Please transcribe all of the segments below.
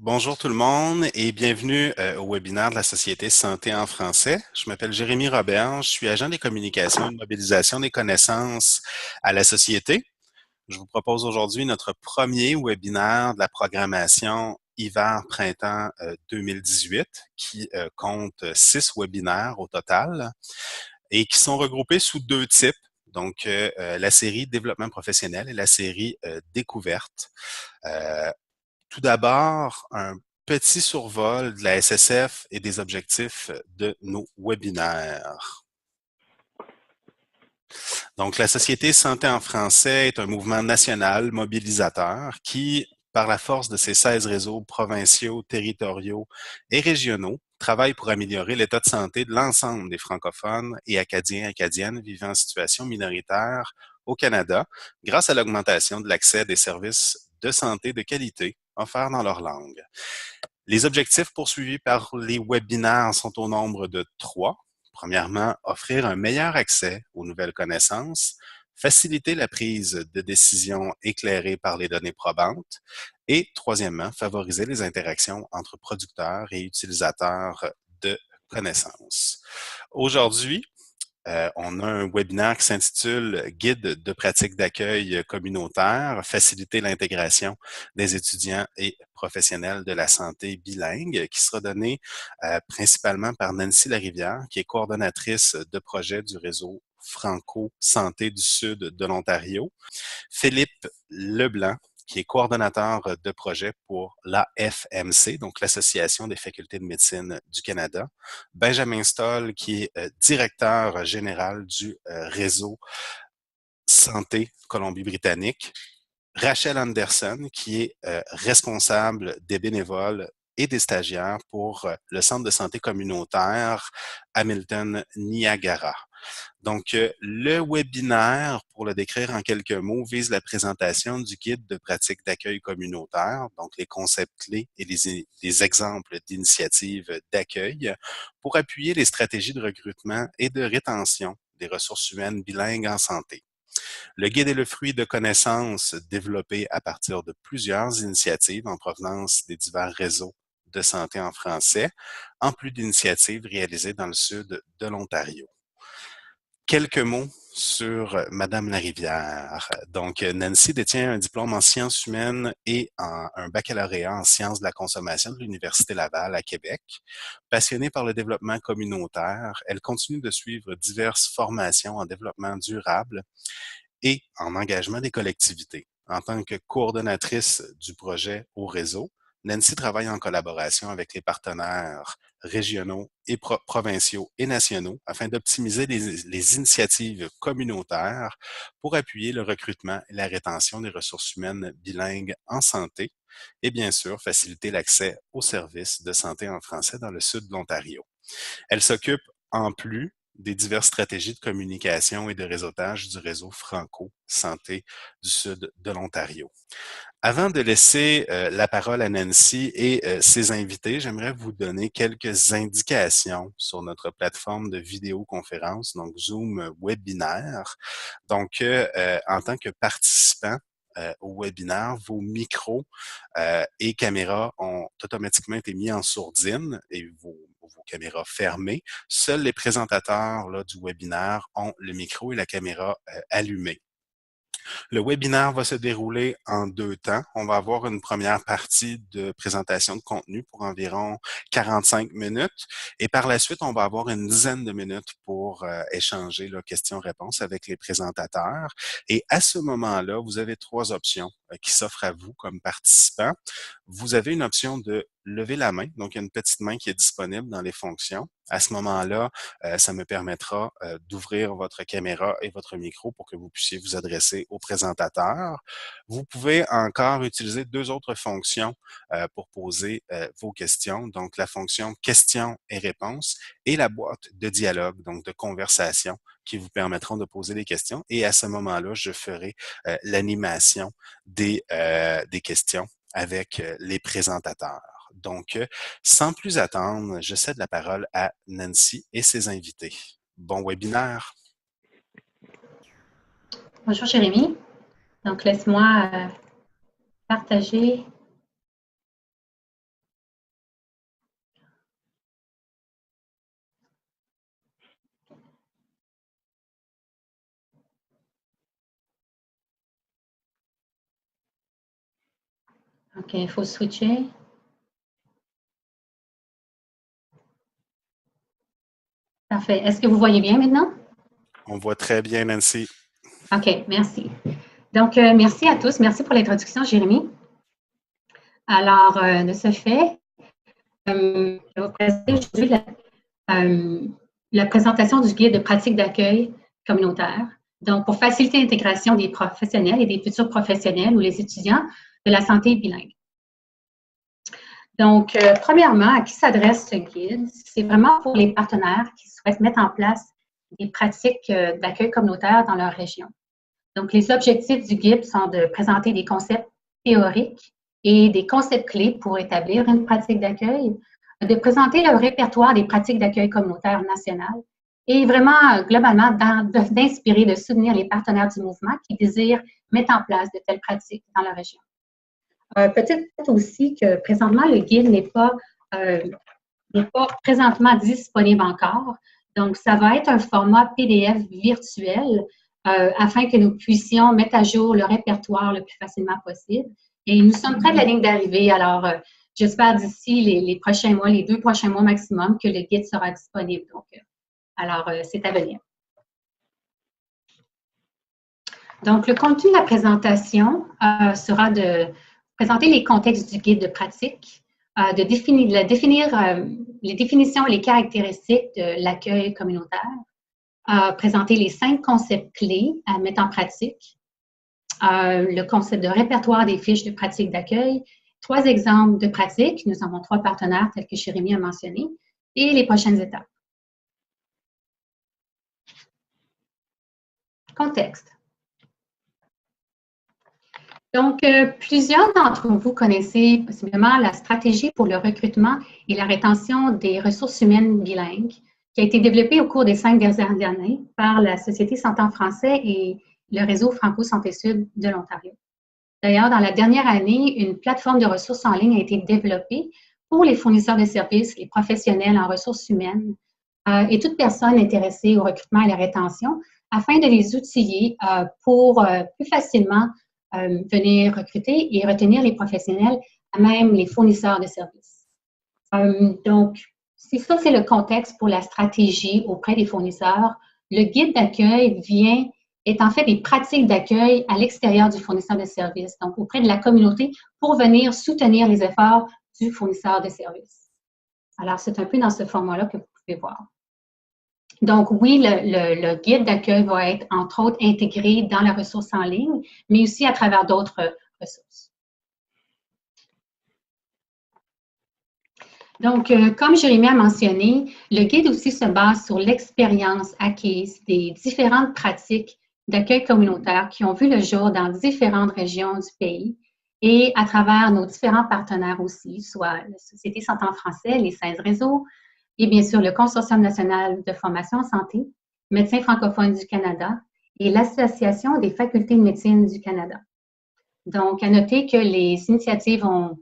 Bonjour tout le monde et bienvenue au webinaire de la Société Santé en français. Je m'appelle Jérémy Robert, je suis agent des communications et de mobilisation des connaissances à la Société. Je vous propose aujourd'hui notre premier webinaire de la programmation hiver-printemps 2018 qui compte 6 webinaires au total et qui sont regroupés sous 2 types. Donc, la série développement professionnel et la série découverte. Euh, Tout d'abord, un petit survol de la SSF et des objectifs de nos webinaires. Donc, la Société Santé en français est un mouvement national mobilisateur qui, par la force de ses 16 réseaux provinciaux, territoriaux et régionaux, travaille pour améliorer l'état de santé de l'ensemble des francophones et acadiens et acadiennes vivant en situation minoritaire au Canada grâce à l'augmentation de l'accès à des services de santé de qualité offerts dans leur langue. Les objectifs poursuivis par les webinaires sont au nombre de 3. Premièrement, offrir un meilleur accès aux nouvelles connaissances, faciliter la prise de décision éclairée par les données probantes et, troisièmement, favoriser les interactions entre producteurs et utilisateurs de connaissances. Aujourd'hui, on a un webinaire qui s'intitule Guide de pratique d'accueil communautaire, faciliter l'intégration des étudiants et professionnels de la santé bilingue, qui sera donné principalement par Nancy Larivière, qui est coordonnatrice de projet du réseau Franco Santé du Sud de l'Ontario, Philippe Leblanc, qui est coordonnateur de projet pour l'AFMC, donc l'Association des facultés de médecine du Canada, Benjamin Stoll, qui est directeur général du réseau Santé Colombie-Britannique, Rachel Anderson, qui est responsable des bénévoles et des stagiaires pour le Centre de santé communautaire Hamilton-Niagara. Donc, le webinaire, pour le décrire en quelques mots, vise la présentation du guide de pratique d'accueil communautaire, donc les concepts clés et les exemples d'initiatives d'accueil pour appuyer les stratégies de recrutement et de rétention des ressources humaines bilingues en santé. Le guide est le fruit de connaissances développées à partir de plusieurs initiatives en provenance des divers réseaux de santé en français, en plus d'initiatives réalisées dans le sud de l'Ontario. Quelques mots sur Madame Larivière. Donc, Nancy détient un diplôme en sciences humaines et un baccalauréat en sciences de la consommation de l'Université Laval à Québec. Passionnée par le développement communautaire, elle continue de suivre diverses formations en développement durable et en engagement des collectivités. En tant que coordonnatrice du projet au réseau, Nancy travaille en collaboration avec les partenaires régionaux et provinciaux et nationaux afin d'optimiser les initiatives communautaires pour appuyer le recrutement et la rétention des ressources humaines bilingues en santé et bien sûr faciliter l'accès aux services de santé en français dans le sud de l'Ontario. Elle s'occupe en plus des diverses stratégies de communication et de réseautage du réseau Franco Santé du sud de l'Ontario. Avant de laisser la parole à Nancy et ses invités, j'aimerais vous donner quelques indications sur notre plateforme de vidéoconférence, donc Zoom Webinaire. Donc, en tant que participant au webinaire, vos micros et caméras ont automatiquement été mis en sourdine et vos caméras fermées. Seuls les présentateurs là, du webinaire ont le micro et la caméra allumés. Le webinaire va se dérouler en 2 temps. On va avoir une première partie de présentation de contenu pour environ 45 minutes et par la suite, on va avoir une dizaine de minutes pour échanger questions-réponses avec les présentateurs. Et à ce moment-là, vous avez 3 options qui s'offrent à vous comme participant. Vous avez une option de lever la main, donc il y a une petite main qui est disponible dans les fonctions. À ce moment-là, ça me permettra d'ouvrir votre caméra et votre micro pour que vous puissiez vous adresser au présentateur. Vous pouvez encore utiliser 2 autres fonctions pour poser vos questions. Donc, la fonction questions et réponses et la boîte de dialogue, donc de conversation qui vous permettront de poser des questions. Et à ce moment-là, je ferai l'animation des questions avec les présentateurs. Donc, sans plus attendre, je cède la parole à Nancy et ses invités. Bon webinaire. Bonjour Jérémy. Donc laisse-moi partager OK, il faut switcher. Parfait. Est-ce que vous voyez bien maintenant? On voit très bien, Nancy. OK, merci. Donc, merci à tous. Merci pour l'introduction, Jérémy. Alors, de ce fait, je vais vous présenter aujourd'hui la présentation du guide de pratique d'accueil communautaire. Donc, pour faciliter l'intégration des professionnels et des futurs professionnels ou les étudiants de la santé bilingue. Donc, premièrement, à qui s'adresse ce guide? C'est vraiment pour les partenaires qui souhaitent mettre en place des pratiques d'accueil communautaire dans leur région. Donc, les objectifs du guide sont de présenter des concepts théoriques et des concepts clés pour établir une pratique d'accueil, de présenter le répertoire des pratiques d'accueil communautaire nationales et vraiment, globalement, d'inspirer, de soutenir les partenaires du mouvement qui désirent mettre en place de telles pratiques dans leur région. Peut-être aussi que présentement, le guide n'est pas présentement disponible encore. Donc, ça va être un format PDF virtuel afin que nous puissions mettre à jour le répertoire le plus facilement possible. Et nous sommes près de la ligne d'arrivée. Alors, j'espère d'ici les prochains mois, les 2 prochains mois maximum, que le guide sera disponible. Donc, alors, c'est à venir. Donc, le contenu de la présentation sera de présenter les contextes du guide de pratique, de définir les définitions et les caractéristiques de l'accueil communautaire, présenter les 5 concepts clés à mettre en pratique, le concept de répertoire des fiches de pratique d'accueil, 3 exemples de pratiques, nous avons 3 partenaires tels que Jérémy a mentionné, et les prochaines étapes. Contexte. Donc, plusieurs d'entre vous connaissez possiblement la stratégie pour le recrutement et la rétention des ressources humaines bilingues qui a été développée au cours des 5 dernières années par la Société Santé en français et le réseau Franco-Santé Sud de l'Ontario. D'ailleurs, dans la dernière année, une plateforme de ressources en ligne a été développée pour les fournisseurs de services, les professionnels en ressources humaines et toute personne intéressée au recrutement et à la rétention afin de les outiller pour plus facilement venir recruter et retenir les professionnels, même les fournisseurs de services. Donc, si ça, c'est le contexte pour la stratégie auprès des fournisseurs, le guide d'accueil est en fait des pratiques d'accueil à l'extérieur du fournisseur de services, donc auprès de la communauté, pour venir soutenir les efforts du fournisseur de services. Alors, c'est un peu dans ce format-là que vous pouvez voir. Donc, oui, le guide d'accueil va être, entre autres, intégré dans la ressource en ligne, mais aussi à travers d'autres ressources. Donc, comme Jérémy a mentionné, le guide aussi se base sur l'expérience acquise des différentes pratiques d'accueil communautaire qui ont vu le jour dans différentes régions du pays et à travers nos différents partenaires aussi, soit la Société Santé en français, les 16 réseaux, et bien sûr le Consortium national de formation en santé, Médecins francophones du Canada et l'Association des facultés de médecine du Canada. Donc, à noter que les initiatives ont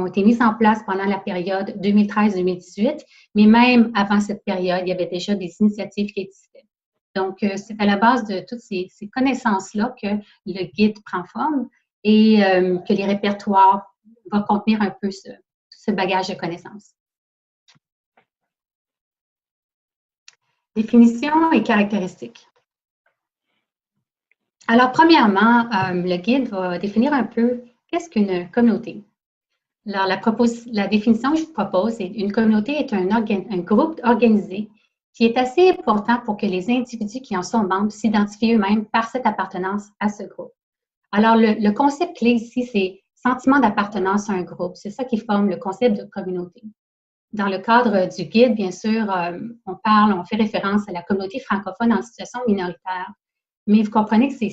été mises en place pendant la période 2013-2018, mais même avant cette période, il y avait déjà des initiatives qui existaient. Donc, c'est à la base de toutes ces connaissances-là que le guide prend forme et que les répertoires vont contenir un peu ce bagage de connaissances. Définition et caractéristiques. Alors, premièrement, le guide va définir un peu qu'est-ce qu'une communauté. Alors, la définition que je vous propose, c'est une communauté est un groupe organisé qui est assez important pour que les individus qui en sont membres s'identifient eux-mêmes par cette appartenance à ce groupe. Alors, le concept clé ici, c'est sentiment d'appartenance à un groupe. C'est ça qui forme le concept de communauté. Dans le cadre du guide, bien sûr, on fait référence à la communauté francophone en situation minoritaire. Mais vous comprenez que c'est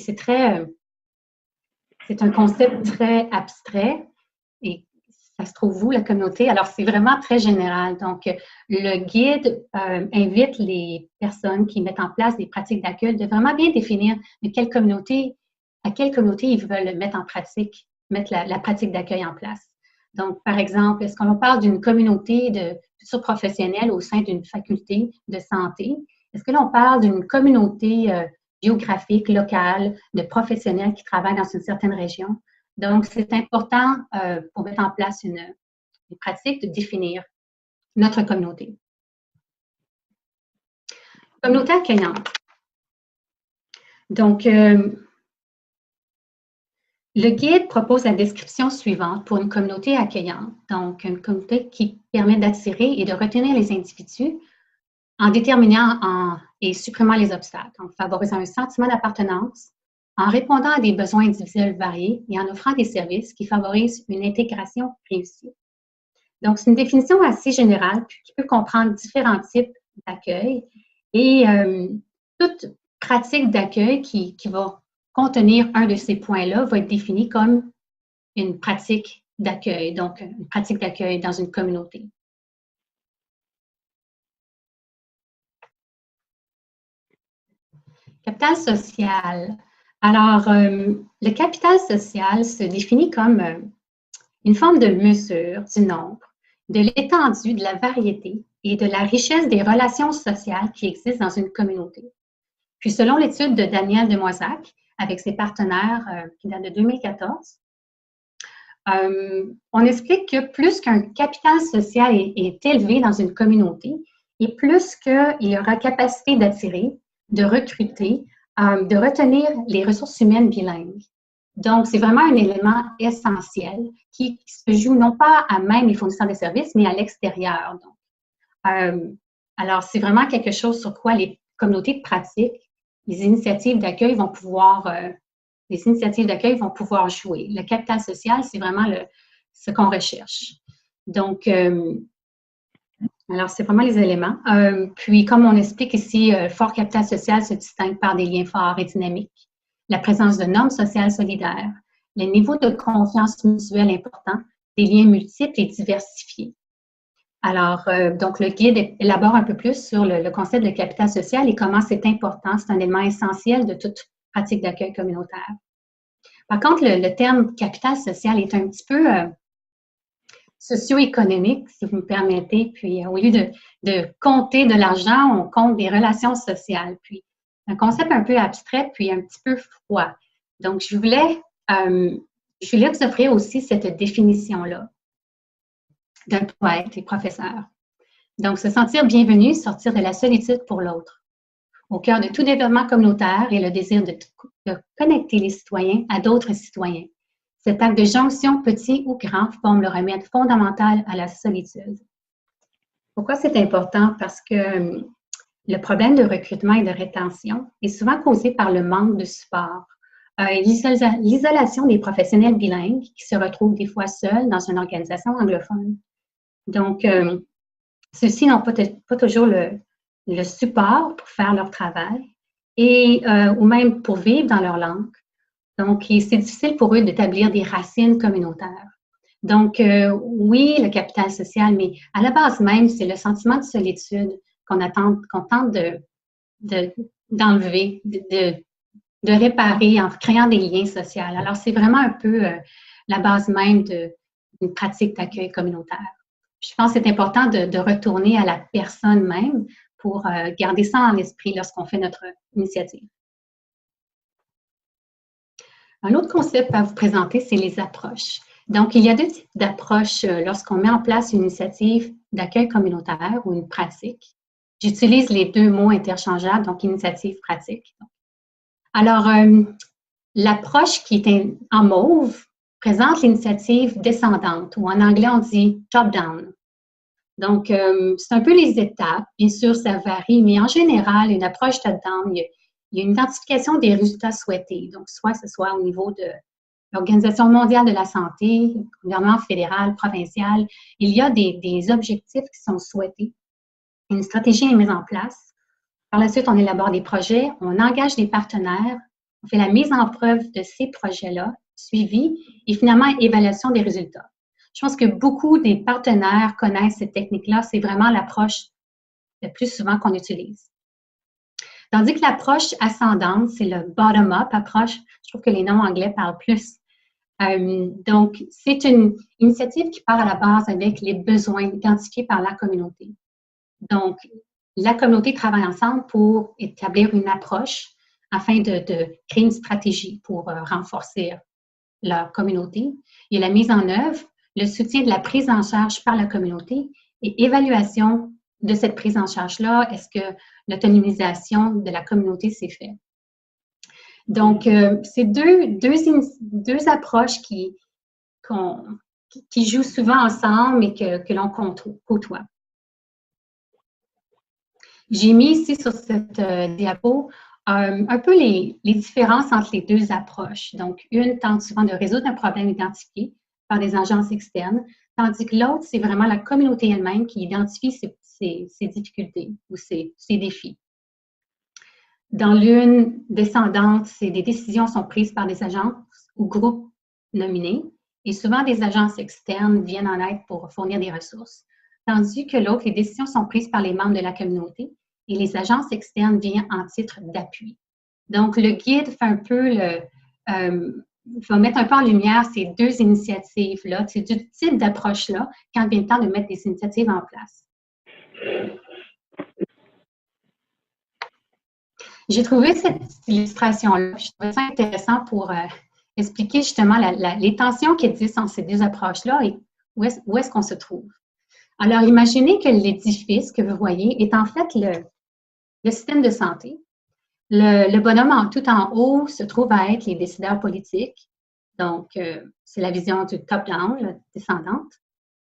un concept très abstrait et ça se trouve où, la communauté? Alors, c'est vraiment très général. Donc, le guide invite les personnes qui mettent en place des pratiques d'accueil de vraiment bien définir à quelle communauté ils veulent mettre en pratique, mettre la pratique d'accueil en place. Donc, par exemple, est-ce qu'on parle d'une communauté de futurs professionnels au sein d'une faculté de santé? Est-ce que l'on parle d'une communauté géographique, locale, de professionnels qui travaillent dans une certaine région? Donc, c'est important pour mettre en place une pratique de définir notre communauté. Communauté accueillante. Donc, le guide propose la description suivante pour une communauté accueillante. Donc, une communauté qui permet d'attirer et de retenir les individus en déterminant et supprimant les obstacles, en favorisant un sentiment d'appartenance, en répondant à des besoins individuels variés et en offrant des services qui favorisent une intégration réussie. Donc, c'est une définition assez générale qui peut comprendre différents types d'accueil et toute pratique d'accueil qui va contenir un de ces points-là va être définie comme une pratique d'accueil, donc une pratique d'accueil dans une communauté. Capital social. Alors, le capital social se définit comme une forme de mesure du nombre, de l'étendue, de la variété et de la richesse des relations sociales qui existent dans une communauté. Puis, selon l'étude de Daniel Demoissac, avec ses partenaires qui date de 2014, on explique que plus qu'un capital social est élevé dans une communauté, et plus qu'il y aura capacité d'attirer, de recruter, de retenir les ressources humaines bilingues. Donc, c'est vraiment un élément essentiel qui se joue non pas à même les fournisseurs de services, mais à l'extérieur. Alors, c'est vraiment quelque chose sur quoi les communautés de pratique, les initiatives d'accueil vont pouvoir jouer. Le capital social, c'est vraiment ce qu'on recherche. Donc, alors, c'est vraiment les éléments. Puis, comme on explique ici, fort capital social se distingue par des liens forts et dynamiques, la présence de normes sociales solidaires, le niveau de confiance mutuelle important, des liens multiples et diversifiés. Alors, donc, le guide élabore un peu plus sur le concept de capital social et comment c'est important, c'est un élément essentiel de toute pratique d'accueil communautaire. Par contre, le terme capital social est un petit peu socio-économique, si vous me permettez. Puis, au lieu de compter de l'argent, on compte des relations sociales. Puis, un concept un peu abstrait, puis un petit peu froid. Donc, je voulais vous offrir aussi cette définition-là d'un poète et professeur. Donc, se sentir bienvenu, sortir de la solitude pour l'autre. Au cœur de tout développement communautaire est le désir de connecter les citoyens à d'autres citoyens. Cet acte de jonction, petit ou grand, forme le remède fondamental à la solitude. Pourquoi c'est important? Parce que le problème de recrutement et de rétention est souvent causé par le manque de support. L'isolation des professionnels bilingues qui se retrouvent des fois seuls dans une organisation anglophone. Donc, ceux-ci n'ont pas toujours le support pour faire leur travail ou même pour vivre dans leur langue. Donc, c'est difficile pour eux d'établir des racines communautaires. Donc, oui, le capital social, mais à la base même, c'est le sentiment de solitude qu'on tente d'enlever, de réparer en créant des liens sociaux. Alors, c'est vraiment un peu la base même d'une pratique d'accueil communautaire. Je pense que c'est important de retourner à la personne même pour garder ça en esprit lorsqu'on fait notre initiative. Un autre concept à vous présenter, c'est les approches. Donc, il y a deux types d'approches lorsqu'on met en place une initiative d'accueil communautaire ou une pratique. J'utilise les deux mots interchangeables, donc initiative, pratique. Alors, l'approche qui est en mauve présente l'initiative descendante, ou en anglais, on dit top-down. Donc, c'est un peu les étapes. Bien sûr, ça varie, mais en général, une approche top-down, il y a une identification des résultats souhaités. Donc, soit ce soit au niveau de l'Organisation mondiale de la santé, le gouvernement fédéral, provincial, il y a des objectifs qui sont souhaités. Une stratégie est mise en place. Par la suite, on élabore des projets, on engage des partenaires, on fait la mise en preuve de ces projets-là, suivi et finalement évaluation des résultats. Je pense que beaucoup des partenaires connaissent cette technique-là. C'est vraiment l'approche le plus souvent qu'on utilise. Tandis que l'approche ascendante, c'est le bottom-up approche. Je trouve que les noms anglais parlent plus. Donc, c'est une initiative qui part à la base avec les besoins identifiés par la communauté. Donc, la communauté travaille ensemble pour établir une approche afin de créer une stratégie pour renforcer leur communauté, il y a la mise en œuvre, le soutien de la prise en charge par la communauté et évaluation de cette prise en charge-là. Est-ce que l'autonomisation de la communauté s'est faite? Donc, c'est deux approches qui jouent souvent ensemble et que l'on côtoie. J'ai mis ici sur cette diapo un peu les différences entre les deux approches. Donc, une tente souvent de résoudre un problème identifié par des agences externes, tandis que l'autre, c'est vraiment la communauté elle-même qui identifie ses difficultés ou ses défis. Dans l'une descendante, des décisions sont prises par des agences ou groupes nominés et souvent des agences externes viennent en aide pour fournir des ressources. Tandis que l'autre, les décisions sont prises par les membres de la communauté et les agences externes viennent en titre d'appui. Donc, le guide fait un peu va mettre un peu en lumière ces deux initiatives-là, c'est du type d'approche-là quand vient le temps de mettre des initiatives en place. J'ai trouvé cette illustration-là, je trouvais ça intéressant pour expliquer justement les tensions qui existent entre ces deux approches-là et où est-ce qu'on se trouve. Alors, imaginez que l'édifice que vous voyez est en fait le système de santé. Le bonhomme tout en haut se trouve à être les décideurs politiques. Donc, c'est la vision du top-down, descendante.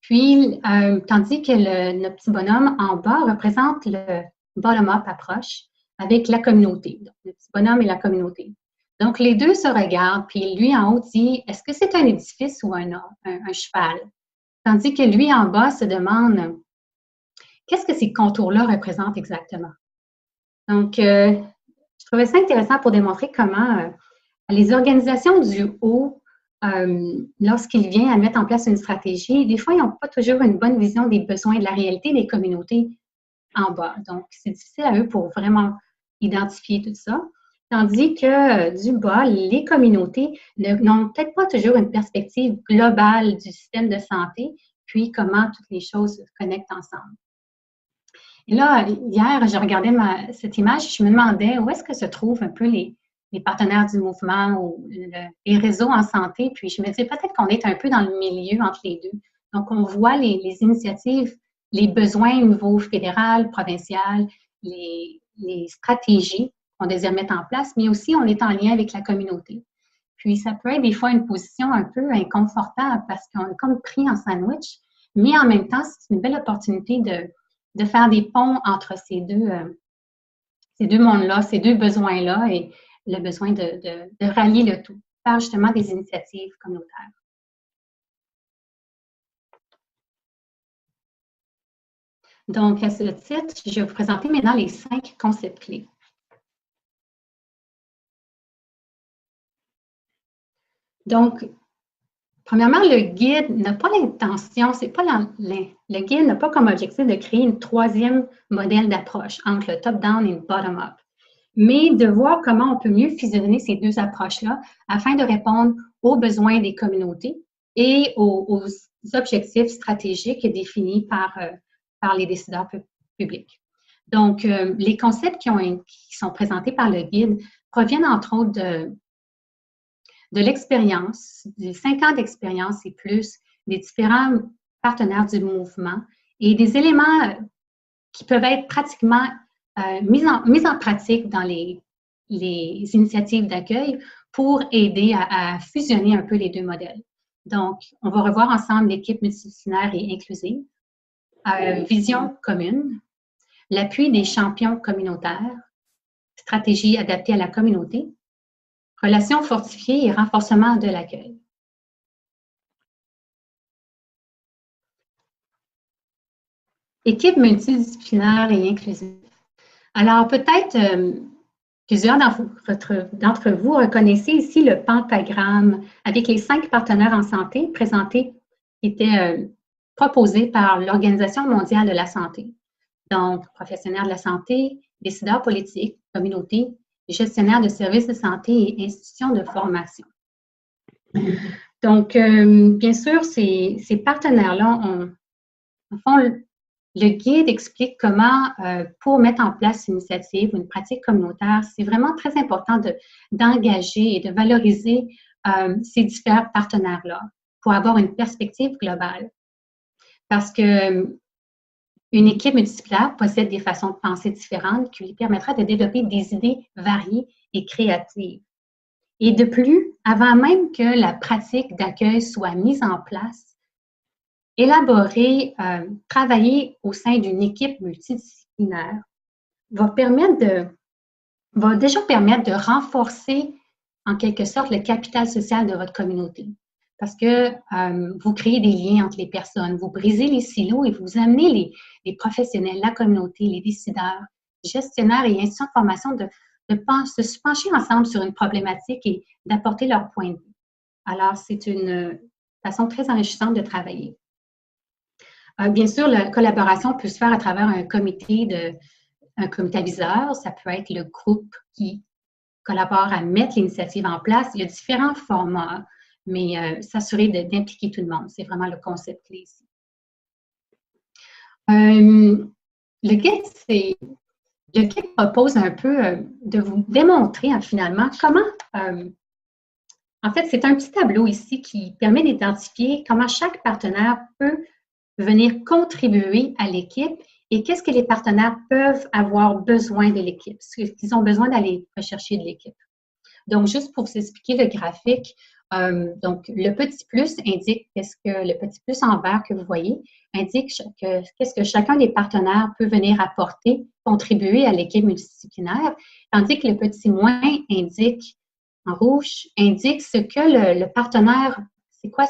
Puis, tandis que notre petit bonhomme en bas représente le bottom-up approche avec la communauté. Donc, le petit bonhomme et la communauté. Donc, les deux se regardent, puis lui en haut dit, est-ce que c'est un édifice ou un cheval? Tandis que lui en bas se demande, qu'est-ce que ces contours-là représentent exactement? Donc, je trouvais ça intéressant pour démontrer comment les organisations du haut, lorsqu'il vient à mettre en place une stratégie, des fois, ils n'ont pas toujours une bonne vision des besoins et de la réalité des communautés en bas. Donc, c'est difficile à eux pour vraiment identifier tout ça. Tandis que du bas, les communautés n'ont peut-être pas toujours une perspective globale du système de santé, puis comment toutes les choses se connectent ensemble. Et là, hier, je regardais cette image, je me demandais où est-ce que se trouvent un peu les partenaires du mouvement ou les réseaux en santé, puis je me disais peut-être qu'on est un peu dans le milieu entre les deux. Donc, on voit les initiatives, les besoins au niveau fédéral, provincial, les stratégies qu'on désire mettre en place, mais aussi on est en lien avec la communauté. Puis, ça peut être des fois une position un peu inconfortable parce qu'on est comme pris en sandwich, mais en même temps, c'est une belle opportunité de faire des ponts entre ces deux mondes-là, ces deux besoins-là et le besoin de rallier le tout par justement des initiatives communautaires. Donc, à ce titre, je vais vous présenter maintenant les 5 concepts clés. Donc, premièrement, le guide n'a pas l'intention, le guide n'a pas comme objectif de créer une troisième modèle d'approche entre le top-down et le bottom-up, mais de voir comment on peut mieux fusionner ces deux approches-là afin de répondre aux besoins des communautés et aux objectifs stratégiques définis par les décideurs publics. Donc, les concepts qui sont présentés par le guide proviennent entre autres de l'expérience, des 5 ans d'expérience et plus, des différents partenaires du mouvement et des éléments qui peuvent être pratiquement mis en pratique dans les initiatives d'accueil pour aider à fusionner un peu les deux modèles. Donc, on va revoir ensemble l'équipe multidisciplinaire et inclusive, vision commune, l'appui des champions communautaires, stratégie adaptée à la communauté, relations fortifiées et renforcement de l'accueil. Équipe multidisciplinaire et inclusive. Alors, peut-être plusieurs d'entre vous reconnaissez ici le pentagramme avec les 5 partenaires en santé présentés qui étaient proposés par l'Organisation mondiale de la santé. Donc, professionnels de la santé, décideurs politiques, communautés, gestionnaires de services de santé et institutions de formation. Donc, bien sûr, ces partenaires-là le guide explique comment, pour mettre en place une initiative ou une pratique communautaire, c'est vraiment très important d'engager et de valoriser ces différents partenaires-là pour avoir une perspective globale. Parce que une équipe multidisciplinaire possède des façons de penser différentes qui lui permettra de développer des idées variées et créatives. Et de plus, avant même que la pratique d'accueil soit mise en place, élaborer, travailler au sein d'une équipe multidisciplinaire va déjà permettre de renforcer en quelque sorte le capital social de votre communauté. Parce que vous créez des liens entre les personnes, vous brisez les silos et vous amenez les professionnels, la communauté, les décideurs, gestionnaires et institutions de formation de se pencher ensemble sur une problématique et d'apporter leur point de vue. Alors, c'est une façon très enrichissante de travailler. Bien sûr, la collaboration peut se faire à travers un comité aviseur. Ça peut être le groupe qui collabore à mettre l'initiative en place. Il y a différents formats, mais s'assurer d'impliquer tout le monde, c'est vraiment le concept clé ici. Le guide propose un peu de vous démontrer finalement comment, en fait, c'est un petit tableau ici qui permet d'identifier comment chaque partenaire peut venir contribuer à l'équipe et qu'est-ce que les partenaires peuvent avoir besoin de l'équipe, ce qu'ils ont besoin d'aller rechercher de l'équipe. Donc, juste pour vous expliquer le graphique, donc le petit plus indique qu'est-ce que le petit plus en vert que vous voyez indique qu'est-ce que chacun des partenaires peut venir apporter, contribuer à l'équipe multidisciplinaire, tandis que le petit moins indique en rouge indique ce que le partenaire, c'est quoi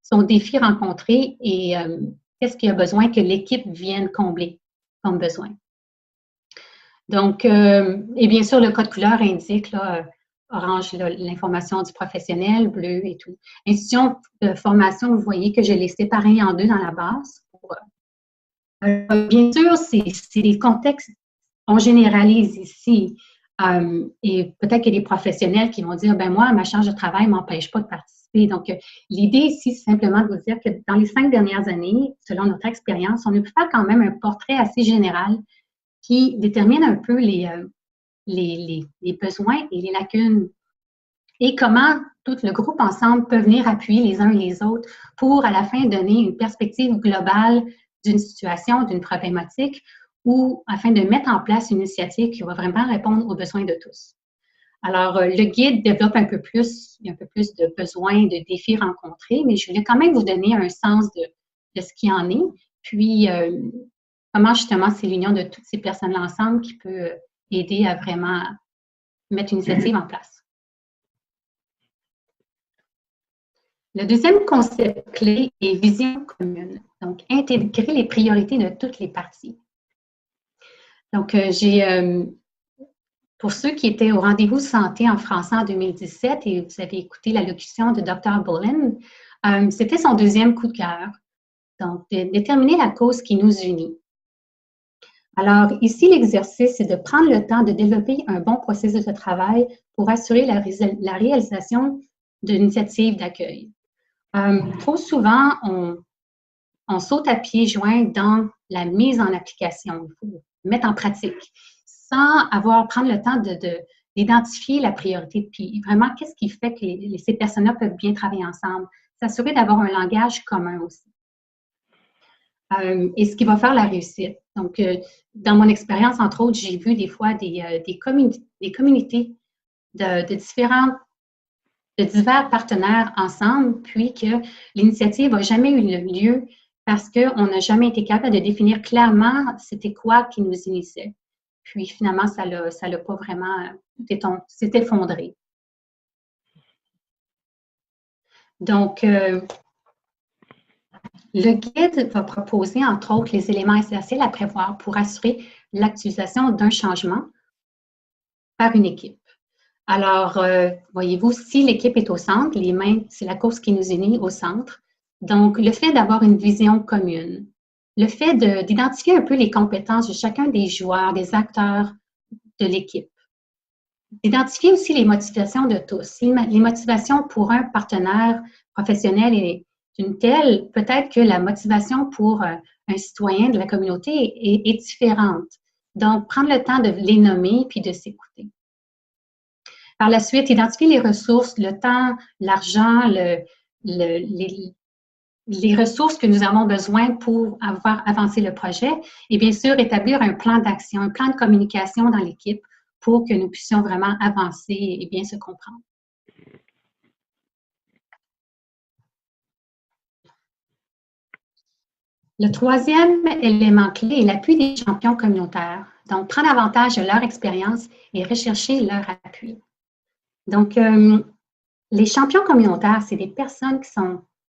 son défi rencontré et qu'est-ce qu'il a besoin que l'équipe vienne combler comme besoin. Donc, et bien sûr, le code couleur indique là, orange, l'information du professionnel, bleu et tout. Institution de formation, vous voyez que je l'ai séparé en deux dans la base. Bien sûr, c'est des contextes, on généralise ici. Et peut-être qu'il y a des professionnels qui vont dire, ben moi, ma charge de travail ne m'empêche pas de participer. Donc, l'idée ici, c'est simplement de vous dire que dans les 5 dernières années, selon notre expérience, on a pu faire quand même un portrait assez général qui détermine un peu les besoins et les lacunes et comment tout le groupe ensemble peut venir appuyer les uns les autres pour, à la fin, donner une perspective globale d'une situation, d'une problématique ou afin de mettre en place une initiative qui va vraiment répondre aux besoins de tous. Alors, le guide développe un peu plus, il y a un peu plus de besoins, de défis rencontrés, mais je voulais quand même vous donner un sens de ce qui en est, puis comment justement c'est l'union de toutes ces personnes-là ensemble qui peut aider à vraiment mettre une initiative en place. Le deuxième concept clé est vision commune, donc intégrer les priorités de toutes les parties. Donc, pour ceux qui étaient au rendez-vous santé en français en 2017 et vous avez écouté l'allocution de Dr. Bolin, c'était son deuxième coup de cœur. Donc, de déterminer la cause qui nous unit. Alors, ici, l'exercice, c'est de prendre le temps de développer un bon processus de travail pour assurer la réalisation d'une initiative d'accueil. Trop souvent, on saute à pieds joints dans la mise en application, il faut mettre en pratique, sans prendre le temps d'identifier la priorité, puis vraiment, qu'est-ce qui fait que ces personnes-là peuvent bien travailler ensemble, s'assurer d'avoir un langage commun aussi. Et ce qui va faire la réussite. Donc, dans mon expérience, entre autres, j'ai vu des fois des communautés de divers partenaires ensemble, puis que l'initiative n'a jamais eu lieu parce qu'on n'a jamais été capable de définir clairement c'était quoi qui nous initiait. Puis finalement, ça l'a pas vraiment, s'est effondré. Donc, le guide va proposer, entre autres, les éléments essentiels à prévoir pour assurer l'actualisation d'un changement par une équipe. Alors, voyez-vous, si l'équipe est au centre, les mains, c'est la cause qui nous unit au centre. Donc, le fait d'avoir une vision commune, le fait d'identifier un peu les compétences de chacun des joueurs, des acteurs de l'équipe, d'identifier aussi les motivations de tous. Si les motivations pour un partenaire professionnel est une telle, peut-être que la motivation pour un citoyen de la communauté est différente. Donc, prendre le temps de les nommer puis de s'écouter. Par la suite, identifier les ressources, le temps, l'argent, les ressources que nous avons besoin pour avoir avancé le projet et bien sûr établir un plan d'action, un plan de communication dans l'équipe pour que nous puissions vraiment avancer et bien se comprendre. Le troisième élément clé est l'appui des champions communautaires. Donc, prendre avantage de leur expérience et rechercher leur appui. Donc, les champions communautaires, c'est des personnes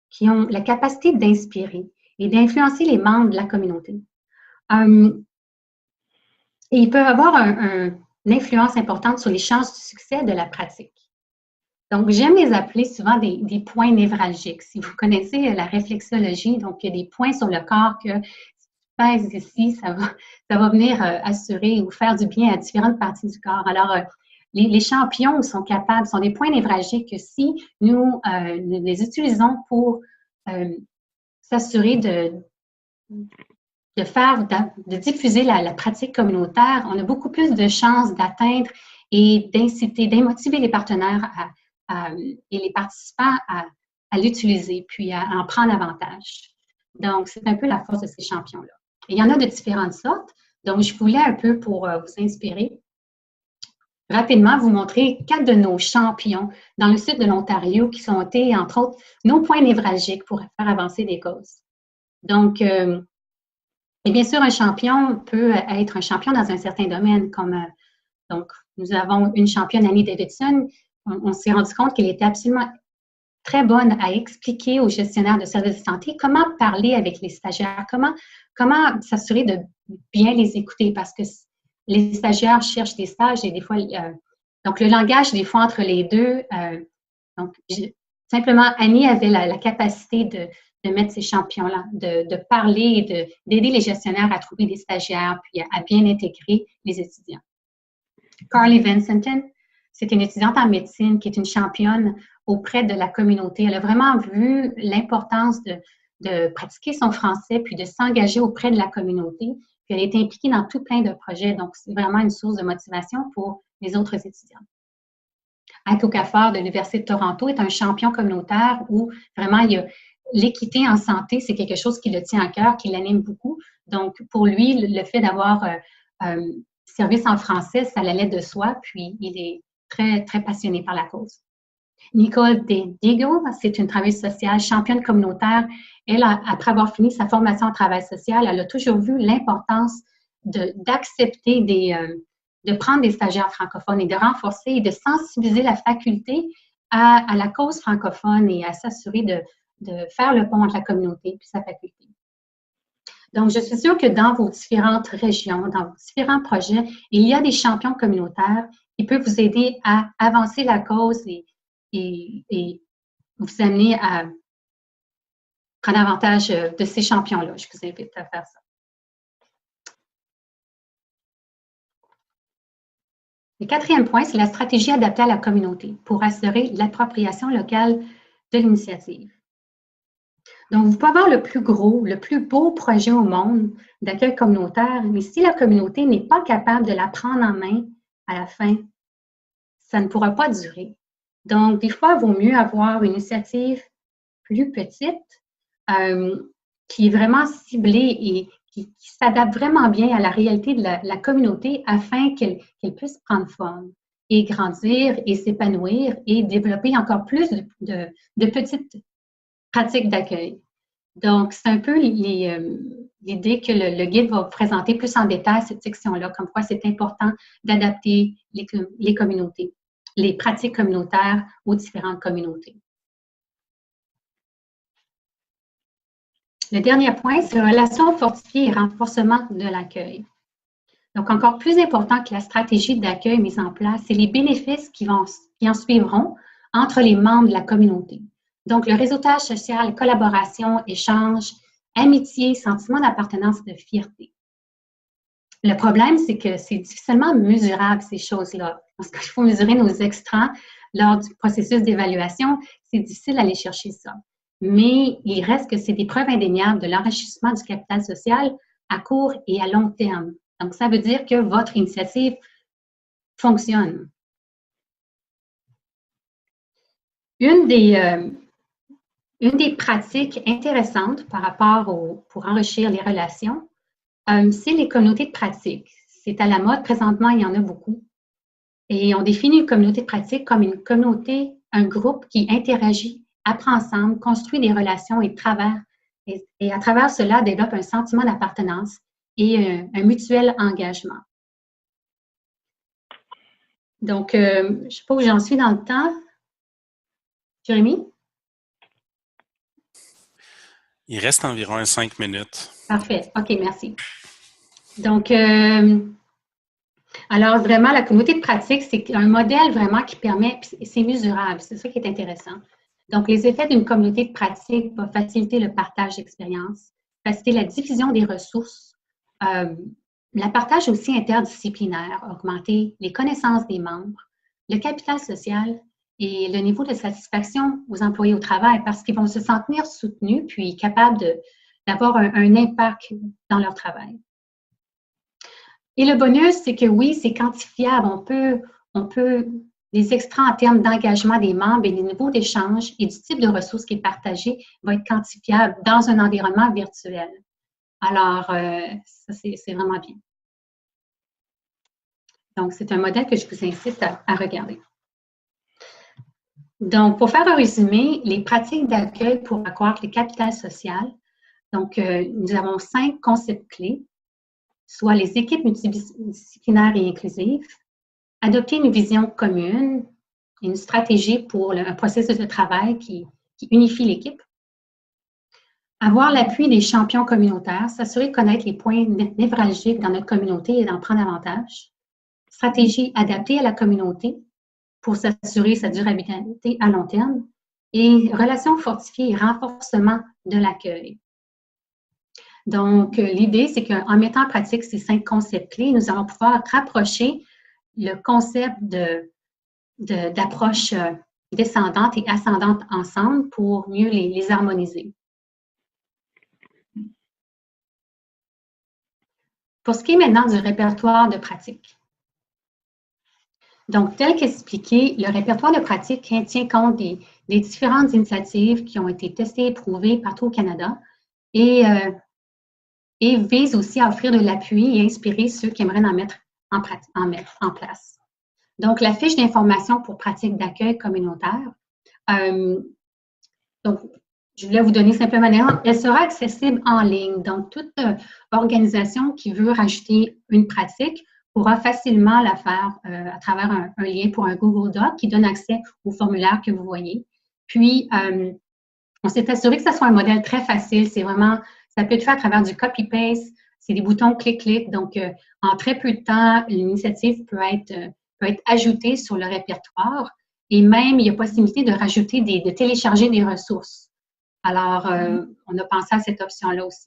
qui ont la capacité d'inspirer et d'influencer les membres de la communauté. Et ils peuvent avoir une influence importante sur les chances de succès de la pratique. Donc, j'aime les appeler souvent des points névralgiques. Si vous connaissez la réflexologie, donc il y a des points sur le corps que si tu pèses ici, ça va venir assurer ou faire du bien à différentes parties du corps. Alors, les champions sont des points névralgiques que si nous les utilisons pour s'assurer de diffuser la pratique communautaire, on a beaucoup plus de chances d'atteindre et d'inciter, d'motiver les partenaires et les participants à l'utiliser, puis à en prendre avantage. Donc, c'est un peu la force de ces champions-là. Il y en a de différentes sortes, donc je voulais un peu pour vous inspirer, rapidement vous montrer 4 de nos champions dans le sud de l'Ontario qui sont été, entre autres, nos points névralgiques pour faire avancer des causes. Donc, et bien sûr, un champion peut être un champion dans un certain domaine, comme donc, nous avons une championne, Annie Davidson. On s'est rendu compte qu'elle était absolument très bonne à expliquer aux gestionnaires de services de santé comment parler avec les stagiaires, comment s'assurer de bien les écouter, parce que les stagiaires cherchent des stages et des fois, donc le langage, des fois, entre les deux, donc simplement, Annie avait la capacité de mettre ces champions-là, de parler et d'aider les gestionnaires à trouver des stagiaires puis à bien intégrer les étudiants. Carly Vincenten, c'est une étudiante en médecine qui est une championne auprès de la communauté. Elle a vraiment vu l'importance de pratiquer son français puis de s'engager auprès de la communauté. Puis elle est impliquée dans tout plein de projets. Donc, c'est vraiment une source de motivation pour les autres étudiants. Ike Okafor de l'Université de Toronto est un champion communautaire où vraiment il y a l'équité en santé, c'est quelque chose qui le tient à cœur, qui l'anime beaucoup. Donc, pour lui, le fait d'avoir service en français, ça l'allait de soi, puis il est très, très passionné par la cause. Nicole Diego, c'est une travailleuse sociale, championne communautaire. Elle, après avoir fini sa formation en travail social, elle a toujours vu l'importance d'accepter de prendre des stagiaires francophones et de renforcer et de sensibiliser la faculté à la cause francophone et à s'assurer de faire le pont entre la communauté et sa faculté. Donc, je suis sûre que dans vos différentes régions, dans vos différents projets, il y a des champions communautaires qui peuvent vous aider à avancer la cause et vous amener à prendre avantage de ces champions-là. Je vous invite à faire ça. Le quatrième point, c'est la stratégie adaptée à la communauté pour assurer l'appropriation locale de l'initiative. Donc, vous pouvez avoir le plus gros, le plus beau projet au monde d'accueil communautaire, mais si la communauté n'est pas capable de la prendre en main à la fin, ça ne pourra pas durer. Donc, des fois, il vaut mieux avoir une initiative plus petite, qui est vraiment ciblée et qui s'adapte vraiment bien à la réalité de la communauté afin qu'elle puisse prendre forme et grandir et s'épanouir et développer encore plus de petites pratiques d'accueil. Donc, c'est un peu l'idée que le guide va vous présenter plus en détail cette section-là, comme quoi c'est important d'adapter les communautés, les pratiques communautaires aux différentes communautés. Le dernier point, c'est relation fortifiée et renforcement de l'accueil. Donc, encore plus important que la stratégie d'accueil mise en place, c'est les bénéfices qui en suivront entre les membres de la communauté. Donc, le réseautage social, collaboration, échange, amitié, sentiment d'appartenance et de fierté. Le problème, c'est que c'est difficilement mesurable, ces choses-là. Parce qu'il faut mesurer nos extrants lors du processus d'évaluation. C'est difficile d'aller chercher ça. Mais il reste que c'est des preuves indéniables de l'enrichissement du capital social à court et à long terme. Donc, ça veut dire que votre initiative fonctionne. Une des pratiques intéressantes par rapport pour enrichir les relations, c'est les communautés de pratique. C'est à la mode, présentement, il y en a beaucoup. Et on définit une communauté de pratique comme une communauté, un groupe qui interagit, apprend ensemble, construit des relations et à travers cela développe un sentiment d'appartenance et un mutuel engagement. Donc, je ne sais pas où j'en suis dans le temps. Jérémy? Il reste environ 5 minutes. Parfait. OK, merci. Donc, alors vraiment, la communauté de pratique, c'est un modèle vraiment qui permet, c'est mesurable, c'est ça qui est intéressant. Donc, les effets d'une communauté de pratique vont faciliter le partage d'expériences, faciliter la division des ressources, le partage aussi interdisciplinaire, augmenter les connaissances des membres, le capital social et le niveau de satisfaction aux employés au travail parce qu'ils vont se sentir soutenus puis capables d'avoir un impact dans leur travail. Et le bonus, c'est que oui, c'est quantifiable. On peut, les extras en termes d'engagement des membres et des niveaux d'échange et du type de ressources qui est partagé vont être quantifiables dans un environnement virtuel. Alors, ça, c'est vraiment bien. Donc, c'est un modèle que je vous incite à regarder. Donc, pour faire un résumé, les pratiques d'accueil pour accroître le capital social. Donc, nous avons 5 concepts clés, soit les équipes multidisciplinaires et inclusives, adopter une vision commune, une stratégie pour un processus de travail qui unifie l'équipe, avoir l'appui des champions communautaires, s'assurer de connaître les points névralgiques dans notre communauté et d'en prendre avantage, stratégie adaptée à la communauté pour s'assurer sa durabilité à long terme, et relations fortifiées et renforcement de l'accueil. Donc, l'idée, c'est qu'en mettant en pratique ces 5 concepts clés, nous allons pouvoir rapprocher le concept d'approche descendante et ascendante ensemble pour mieux les harmoniser. Pour ce qui est maintenant du répertoire de pratique. Donc, tel qu'expliqué, le répertoire de pratique tient compte des différentes initiatives qui ont été testées et prouvées partout au Canada et vise aussi à offrir de l'appui et inspirer ceux qui aimeraient en mettre en place. Donc, la fiche d'information pour pratique d'accueil communautaire. Donc, je voulais vous donner simplement un exemple. Elle sera accessible en ligne. Donc, toute organisation qui veut rajouter une pratique pourra facilement la faire à travers un lien pour un Google Doc qui donne accès au formulaire que vous voyez. Puis, on s'est assuré que ce soit un modèle très facile. C'est vraiment, ça peut être fait à travers du copy-paste. C'est des boutons clic-clic. Donc, en très peu de temps, l'initiative peut être ajoutée sur le répertoire. Et même, il y a possibilité de rajouter, de télécharger des ressources. Alors, on a pensé à cette option-là aussi.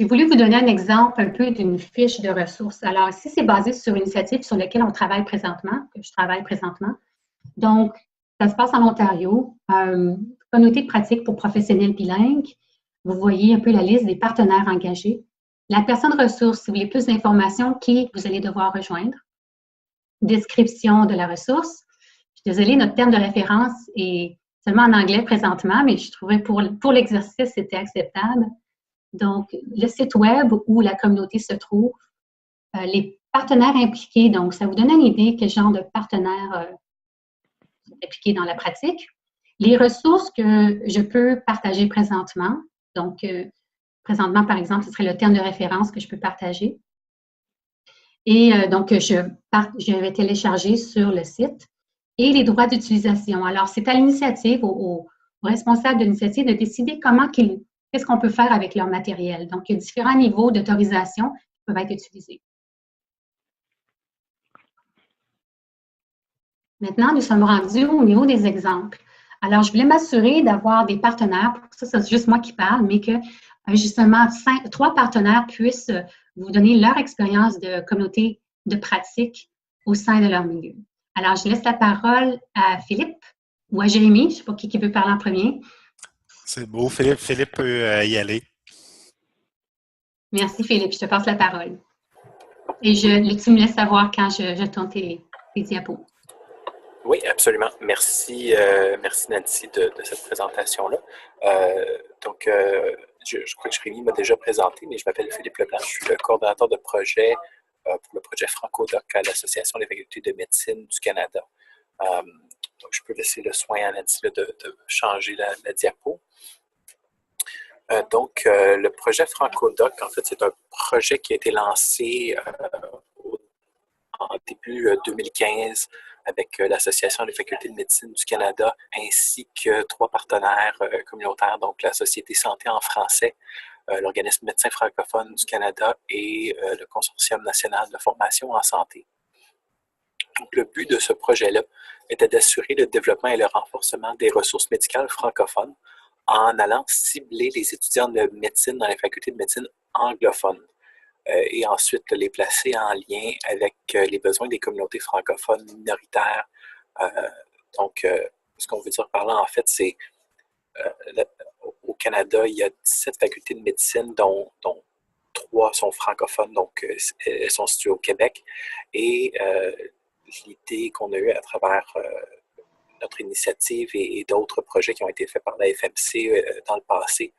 J'ai voulu vous donner un exemple un peu d'une fiche de ressources. Alors, ici, c'est basé sur une initiative sur laquelle on travaille présentement, que je travaille présentement. Donc, ça se passe en Ontario, communauté de pratique pour professionnels bilingues. Vous voyez un peu la liste des partenaires engagés. La personne ressource, si vous voulez plus d'informations, qui vous allez devoir rejoindre. Description de la ressource. Je suis désolée, notre terme de référence est seulement en anglais présentement, mais je trouvais pour l'exercice, c'était acceptable. Donc, le site web où la communauté se trouve, les partenaires impliqués, donc ça vous donne une idée quel genre de partenaires sont impliqués dans la pratique. Les ressources que je peux partager présentement, donc présentement, par exemple, ce serait le terme de référence que je peux partager. Et donc, je vais télécharger sur le site. Et les droits d'utilisation. Alors, c'est à l'initiative, aux responsables de l'initiative de décider qu'est-ce qu'on peut faire avec leur matériel. Donc, il y a différents niveaux d'autorisation qui peuvent être utilisés. Maintenant, nous sommes rendus au niveau des exemples. Alors, je voulais m'assurer d'avoir des partenaires, ça c'est juste moi qui parle, mais que justement 3 partenaires puissent vous donner leur expérience de communauté de pratique au sein de leur milieu. Alors, je laisse la parole à Philippe ou à Jérémy, je ne sais pas qui veut parler en premier. C'est beau, Philippe. Philippe peut y aller. Merci, Philippe. Je te passe la parole. Et tu me laisses savoir quand je tourne tes diapos. Oui, absolument. Merci, merci Nancy de cette présentation-là. Je crois que Jérémy m'a déjà présenté, mais je m'appelle Philippe Leblanc. Je suis le coordonnateur de projet pour le projet Franco-Doc à l'Association des facultés de médecine du Canada. Donc, je peux laisser le soin à Nancy de changer la diapo. Le projet Franco-Doc, en fait, c'est un projet qui a été lancé en début 2015 avec l'Association des facultés de médecine du Canada ainsi que 3 partenaires communautaires, donc la Société Santé en français, l'Organisme Médecins francophones du Canada et le Consortium national de formation en santé. Donc, le but de ce projet-là était d'assurer le développement et le renforcement des ressources médicales francophones en allant cibler les étudiants de médecine dans les facultés de médecine anglophones et ensuite les placer en lien avec les besoins des communautés francophones minoritaires. Ce qu'on veut dire par là, en fait, c'est au Canada, il y a 17 facultés de médecine, dont 3 sont francophones, donc elles sont situées au Québec. Et l'idée qu'on a eue à travers notre initiative et d'autres projets qui ont été faits par la FMC dans le passé,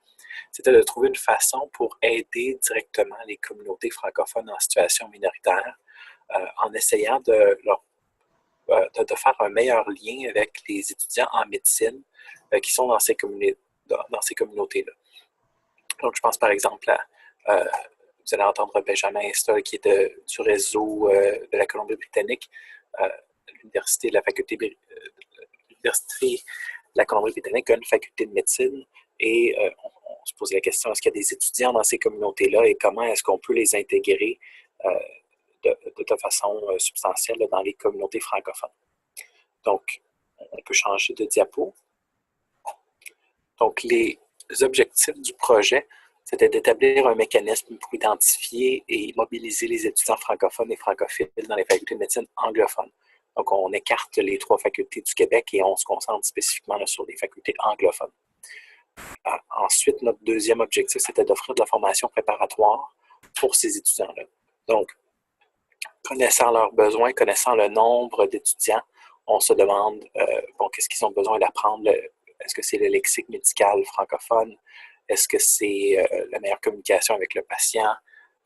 c'était de trouver une façon pour aider directement les communautés francophones en situation minoritaire en essayant de faire un meilleur lien avec les étudiants en médecine qui sont dans ces communautés-là. Donc, je pense par exemple à, vous allez entendre Benjamin Stoll, qui est du réseau de la Colombie-Britannique, l'université de la Colombie-Britannique a une faculté de médecine et on se pose la question, est-ce qu'il y a des étudiants dans ces communautés-là et comment est-ce qu'on peut les intégrer de façon substantielle dans les communautés francophones. Donc, on peut changer de diapo. Donc, les objectifs du projet, c'était d'établir un mécanisme pour identifier et mobiliser les étudiants francophones et francophiles dans les facultés de médecine anglophones. Donc, on écarte les 3 facultés du Québec et on se concentre spécifiquement là, sur les facultés anglophones. Ensuite, notre deuxième objectif, c'était d'offrir de la formation préparatoire pour ces étudiants-là. Donc, connaissant leurs besoins, connaissant le nombre d'étudiants, on se demande, qu'est-ce qu'ils ont besoin d'apprendre? Est-ce que c'est le lexique médical francophone? Est-ce que c'est la meilleure communication avec le patient?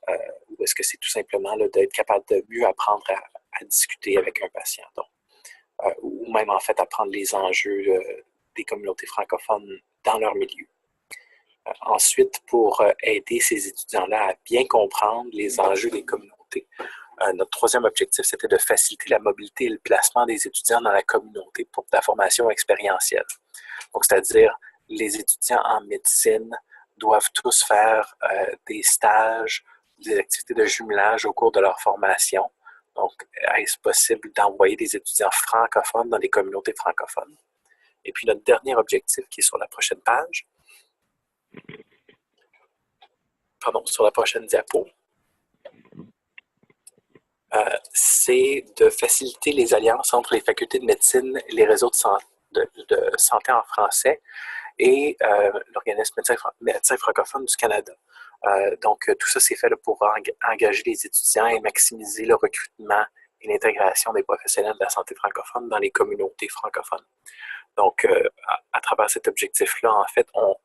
Ou est-ce que c'est tout simplement d'être capable de mieux apprendre à discuter avec un patient? Donc, ou même, en fait, apprendre les enjeux des communautés francophones dans leur milieu. Ensuite, pour aider ces étudiants-là à bien comprendre les enjeux des communautés, notre troisième objectif, c'était de faciliter la mobilité et le placement des étudiants dans la communauté pour de la formation expérientielle. Donc, c'est-à-dire, les étudiants en médecine doivent tous faire des stages, des activités de jumelage au cours de leur formation. Donc, est-ce possible d'envoyer des étudiants francophones dans les communautés francophones? Et puis, notre dernier objectif, qui est sur la prochaine page, sur la prochaine diapo, c'est de faciliter les alliances entre les facultés de médecine et les réseaux de santé en français et l'Organisme Médecins francophones du Canada. Donc, tout ça, c'est fait pour engager les étudiants et maximiser le recrutement et l'intégration des professionnels de la santé francophone dans les communautés francophones. Donc, à travers cet objectif-là, en fait, on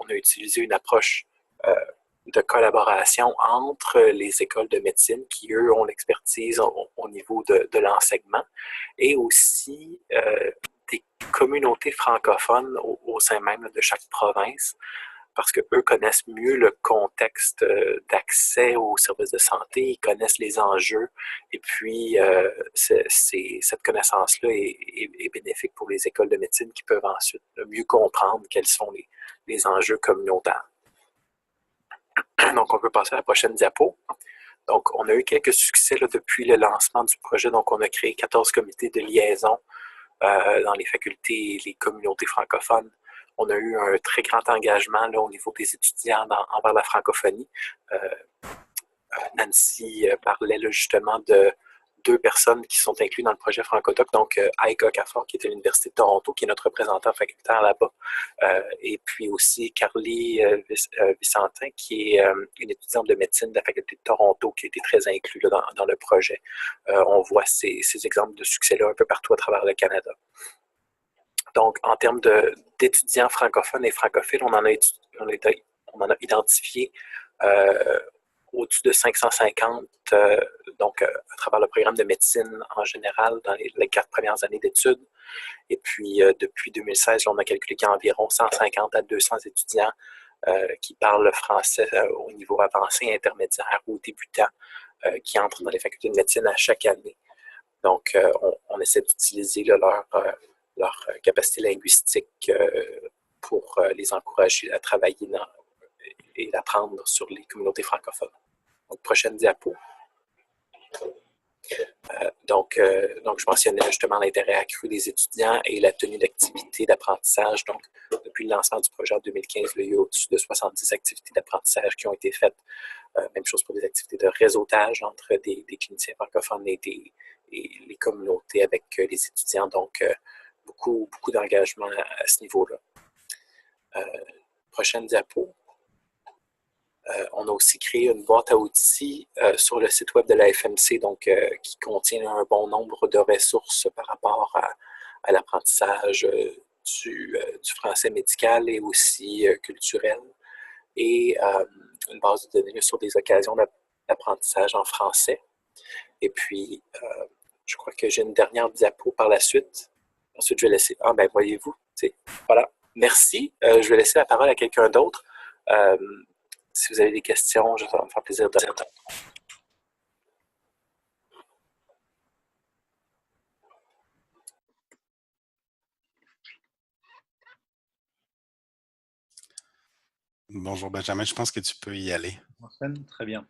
a utilisé une approche de collaboration entre les écoles de médecine qui, eux, ont l'expertise au niveau de l'enseignement et aussi des communautés francophones au sein même de chaque province parce qu'eux connaissent mieux le contexte d'accès aux services de santé, ils connaissent les enjeux et puis cette connaissance-là est bénéfique pour les écoles de médecine qui peuvent ensuite mieux comprendre quels sont les enjeux communautaires. Donc, on peut passer à la prochaine diapo. Donc, on a eu quelques succès là, depuis le lancement du projet. Donc, on a créé 14 comités de liaison dans les facultés et les communautés francophones. On a eu un très grand engagement là, au niveau des étudiants envers la francophonie. Nancy parlait là, justement 2 personnes qui sont incluses dans le projet Francodoc, donc Ike Okafor, qui est à l'Université de Toronto, qui est notre représentant facultaire là-bas, et puis aussi Carly Vicentin, qui est une étudiante de médecine de la Faculté de Toronto, qui a été très inclue là, dans le projet. On voit ces exemples de succès-là un peu partout à travers le Canada. Donc, en termes d'étudiants francophones et francophiles, on en a identifié au-dessus de 550, donc à travers le programme de médecine en général dans les 4 premières années d'études. Et puis, depuis 2016, on a calculé qu'il y a environ 150 à 200 étudiants qui parlent le français au niveau avancé, intermédiaire ou débutant, qui entrent dans les facultés de médecine à chaque année. Donc, on essaie d'utiliser leur capacité linguistique pour les encourager à travailler et apprendre sur les communautés francophones. Donc, prochaine diapo. Donc, je mentionnais justement l'intérêt accru des étudiants et la tenue d'activités d'apprentissage. Donc, depuis le lancement du projet en 2015, il y a eu au-dessus de 70 activités d'apprentissage qui ont été faites. Même chose pour des activités de réseautage entre des cliniciens francophones et les communautés avec les étudiants. Donc, beaucoup d'engagement à ce niveau-là. Prochaine diapo. On a aussi créé une boîte à outils sur le site web de la FMC, donc qui contient un bon nombre de ressources par rapport à l'apprentissage du français médical et aussi culturel, et une base de données sur des occasions d'apprentissage en français. Et puis, je crois que j'ai une dernière diapo par la suite. Ensuite, je vais laisser... Ah, ben voyez-vous, voilà. Merci. Je vais laisser la parole à quelqu'un d'autre. Si vous avez des questions, ça va me faire plaisir de répondre. Bonjour Benjamin, je pense que tu peux y aller. Très bien.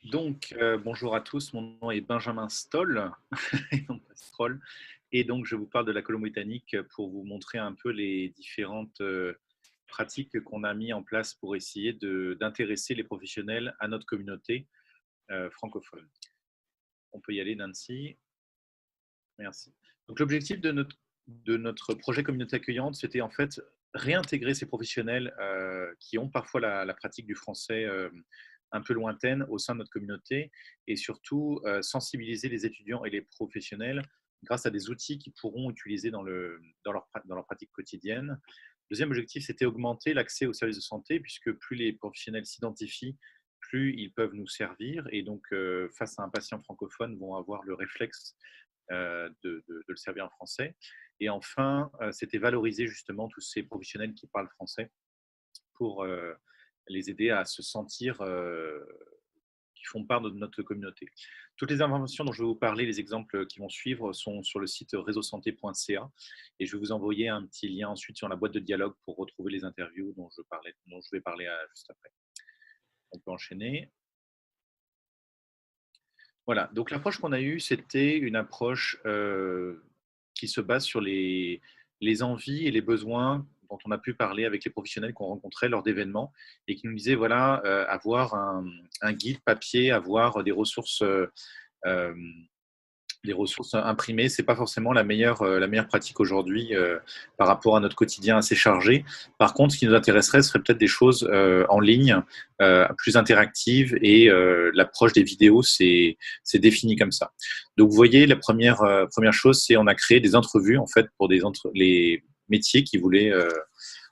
Donc, bonjour à tous, mon nom est Benjamin Stoll, et donc je vous parle de la Colombie-Britannique pour vous montrer un peu les différentes pratiques qu'on a mis en place pour essayer d'intéresser les professionnels à notre communauté francophone. On peut y aller, Nancy. Merci. Donc, l'objectif de notre projet Communauté accueillante, c'était en fait réintégrer ces professionnels qui ont parfois la pratique du français un peu lointaine au sein de notre communauté, et surtout sensibiliser les étudiants et les professionnels grâce à des outils qu'ils pourront utiliser dans leur pratique quotidienne. Deuxième objectif, c'était augmenter l'accès aux services de santé, puisque plus les professionnels s'identifient, plus ils peuvent nous servir, et donc face à un patient francophone, vont avoir le réflexe de le servir en français. Et enfin, c'était valoriser justement tous ces professionnels qui parlent français pour les aider à se sentir qui font part de notre communauté. Toutes les informations dont je vais vous parler, les exemples qui vont suivre, sont sur le site réseausanté.ca, et je vais vous envoyer un petit lien ensuite sur la boîte de dialogue pour retrouver les interviews dont je vais parler juste après. On peut enchaîner. Voilà, donc l'approche qu'on a eue, c'était une approche qui se base sur les envies et les besoins dont on a pu parler avec les professionnels qu'on rencontrait lors d'événements, et qui nous disaient, voilà, avoir un guide papier, avoir des ressources imprimées, c'est pas forcément la meilleure pratique aujourd'hui par rapport à notre quotidien assez chargé. Par contre, ce qui nous intéresserait serait peut-être des choses en ligne, plus interactives, et l'approche des vidéos, c'est défini comme ça. Donc, vous voyez, la première chose, c'est on a créé des entrevues en fait pour les métiers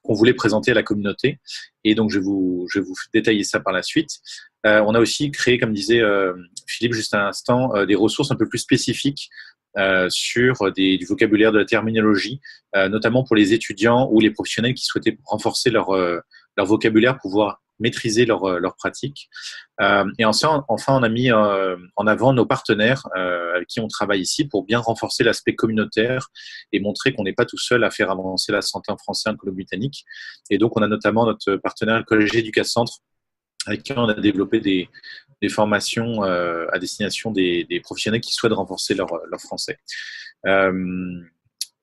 qu'on voulait présenter à la communauté. Et donc, je vais vous détailler ça par la suite. On a aussi créé, comme disait Philippe juste à l'instant, des ressources un peu plus spécifiques sur du vocabulaire, de la terminologie, notamment pour les étudiants ou les professionnels qui souhaitaient renforcer leur vocabulaire, pouvoir maîtriser leur pratique. Et enfin, on a mis en avant nos partenaires avec qui on travaille ici pour bien renforcer l'aspect communautaire et montrer qu'on n'est pas tout seul à faire avancer la santé en français en Colombie-Britannique. Et donc, on a notamment notre partenaire, le Collège Éducacentre, avec qui on a développé des formations à destination des professionnels qui souhaitent renforcer leur français.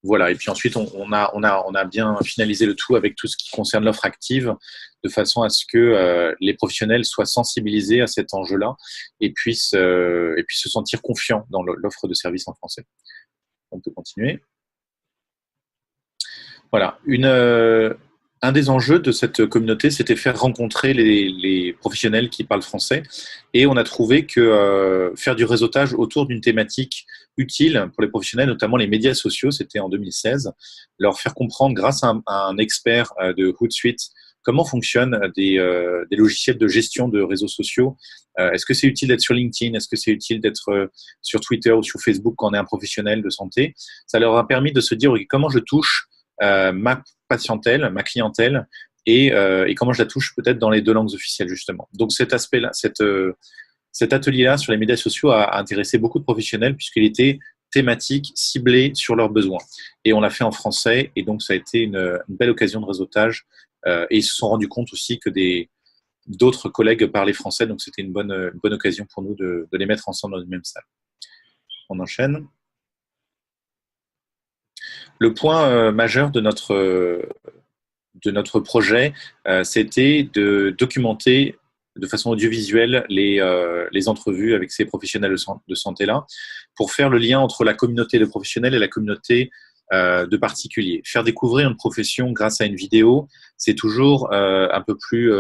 Voilà, et puis ensuite, on a bien finalisé le tout avec tout ce qui concerne l'offre active, de façon à ce que les professionnels soient sensibilisés à cet enjeu-là et puissent se sentir confiants dans l'offre de services en français. On peut continuer. Voilà, un des enjeux de cette communauté, c'était faire rencontrer les professionnels qui parlent français. Et on a trouvé que faire du réseautage autour d'une thématique utile pour les professionnels, notamment les médias sociaux, c'était en 2016, leur faire comprendre grâce à un expert de Hootsuite comment fonctionnent des logiciels de gestion de réseaux sociaux. Est-ce que c'est utile d'être sur LinkedIn? Est-ce que c'est utile d'être sur Twitter ou sur Facebook quand on est un professionnel de santé? Ça leur a permis de se dire, okay, comment je touche ma patientèle, ma clientèle, et comment je la touche peut-être dans les deux langues officielles, justement. Donc cet aspect-là, cet atelier-là sur les médias sociaux a intéressé beaucoup de professionnels puisqu'il était thématique, ciblé sur leurs besoins. Et on l'a fait en français, et donc ça a été une belle occasion de réseautage. Et ils se sont rendus compte aussi que d'autres collègues parlaient français, donc c'était une bonne occasion pour nous de les mettre ensemble dans une même salle. On enchaîne. Le point majeur de notre projet, c'était de documenter de façon audiovisuelle les entrevues avec ces professionnels de santé-là, pour faire le lien entre la communauté de professionnels et la communauté de particuliers. Faire découvrir une profession grâce à une vidéo, c'est toujours un peu plus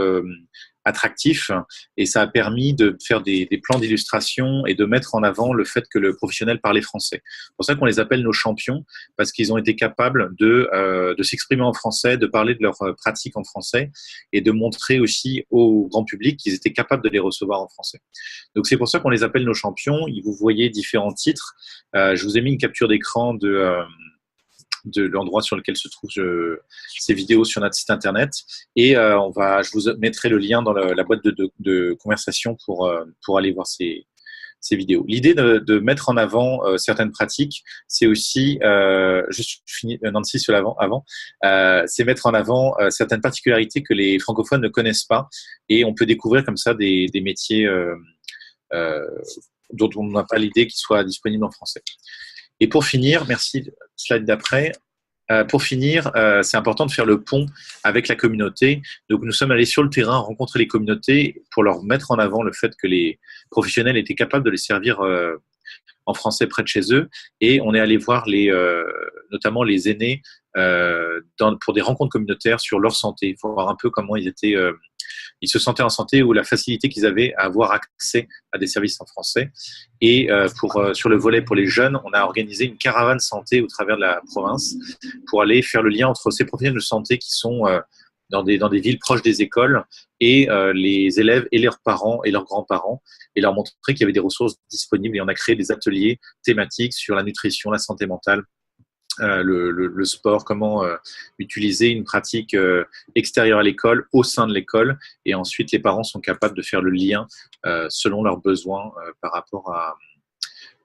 attractif, et ça a permis de faire des plans d'illustration et de mettre en avant le fait que le professionnel parlait français. C'est pour ça qu'on les appelle nos champions, parce qu'ils ont été capables de s'exprimer en français, de parler de leurs pratiques en français et de montrer aussi au grand public qu'ils étaient capables de les recevoir en français. Donc c'est pour ça qu'on les appelle nos champions. Vous voyez différents titres. Je vous ai mis une capture d'écran de l'endroit sur lequel se trouvent ces vidéos sur notre site internet, et je vous mettrai le lien dans la boîte de conversation pour aller voir ces vidéos. L'idée de mettre en avant certaines pratiques, c'est aussi, juste fini, Nancy sur avant, c'est mettre en avant certaines particularités que les francophones ne connaissent pas, et on peut découvrir comme ça des métiers dont on n'a pas l'idée qu'ils soient disponibles en français. Et pour finir, merci, slide d'après. Pour finir, c'est important de faire le pont avec la communauté. Donc, nous sommes allés sur le terrain, rencontrer les communautés pour leur mettre en avant le fait que les professionnels étaient capables de les servir en français près de chez eux. Et on est allé voir notamment les aînés pour des rencontres communautaires sur leur santé, pour voir un peu comment ils se sentaient en santé, ou la facilité qu'ils avaient à avoir accès à des services en français. Et sur le volet pour les jeunes, on a organisé une caravane santé au travers de la province pour aller faire le lien entre ces professionnels de santé qui sont dans des villes proches des écoles et les élèves et leurs parents et leurs grands-parents, et leur montrer qu'il y avait des ressources disponibles. Et on a créé des ateliers thématiques sur la nutrition, la santé mentale, le sport, comment utiliser une pratique extérieure à l'école, au sein de l'école, et ensuite les parents sont capables de faire le lien selon leurs besoins par rapport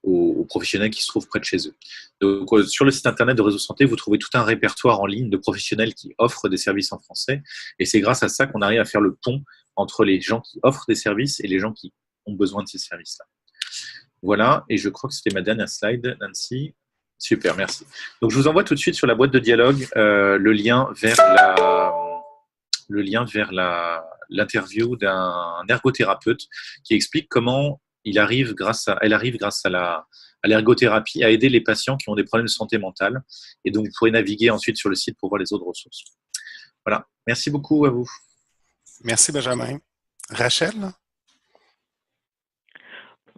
aux professionnels qui se trouvent près de chez eux. Donc, sur le site internet de Réseau Santé, vous trouvez tout un répertoire en ligne de professionnels qui offrent des services en français, et c'est grâce à ça qu'on arrive à faire le pont entre les gens qui offrent des services et les gens qui ont besoin de ces services-là. Voilà, et je crois que c'était ma dernière slide, Nancy. Super, merci. Donc, je vous envoie tout de suite sur la boîte de dialogue le lien vers l'interview d'un ergothérapeute qui explique comment elle arrive grâce à l'ergothérapie à aider les patients qui ont des problèmes de santé mentale. Et donc, vous pourrez naviguer ensuite sur le site pour voir les autres ressources. Voilà. Merci beaucoup à vous. Merci, Benjamin. Rachel?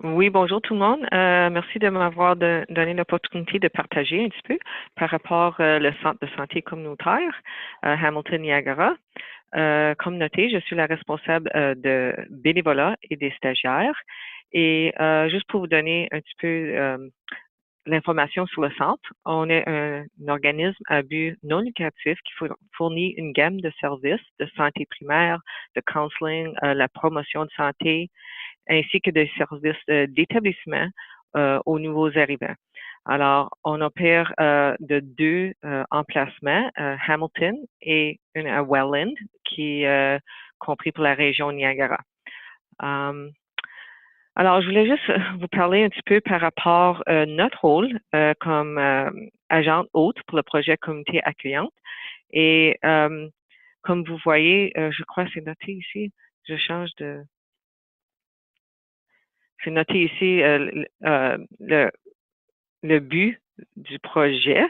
Oui, bonjour tout le monde. Merci de m'avoir donné l'opportunité de partager un petit peu par rapport au centre de santé communautaire Hamilton Niagara. Comme noté, je suis la responsable de bénévolat et des stagiaires. Et juste pour vous donner un petit peu l'information sur le centre, on est un organisme à but non lucratif qui fournit une gamme de services de santé primaire, de counseling, la promotion de santé, ainsi que des services d'établissement aux nouveaux arrivants. Alors, on opère de deux emplacements, Hamilton et une à Welland, qui est compris pour la région Niagara. Alors, je voulais juste vous parler un petit peu par rapport à notre rôle comme agente hôte pour le projet Communauté accueillante. Et comme vous voyez, je crois que c'est noté ici, je change de... C'est noté ici le but du projet.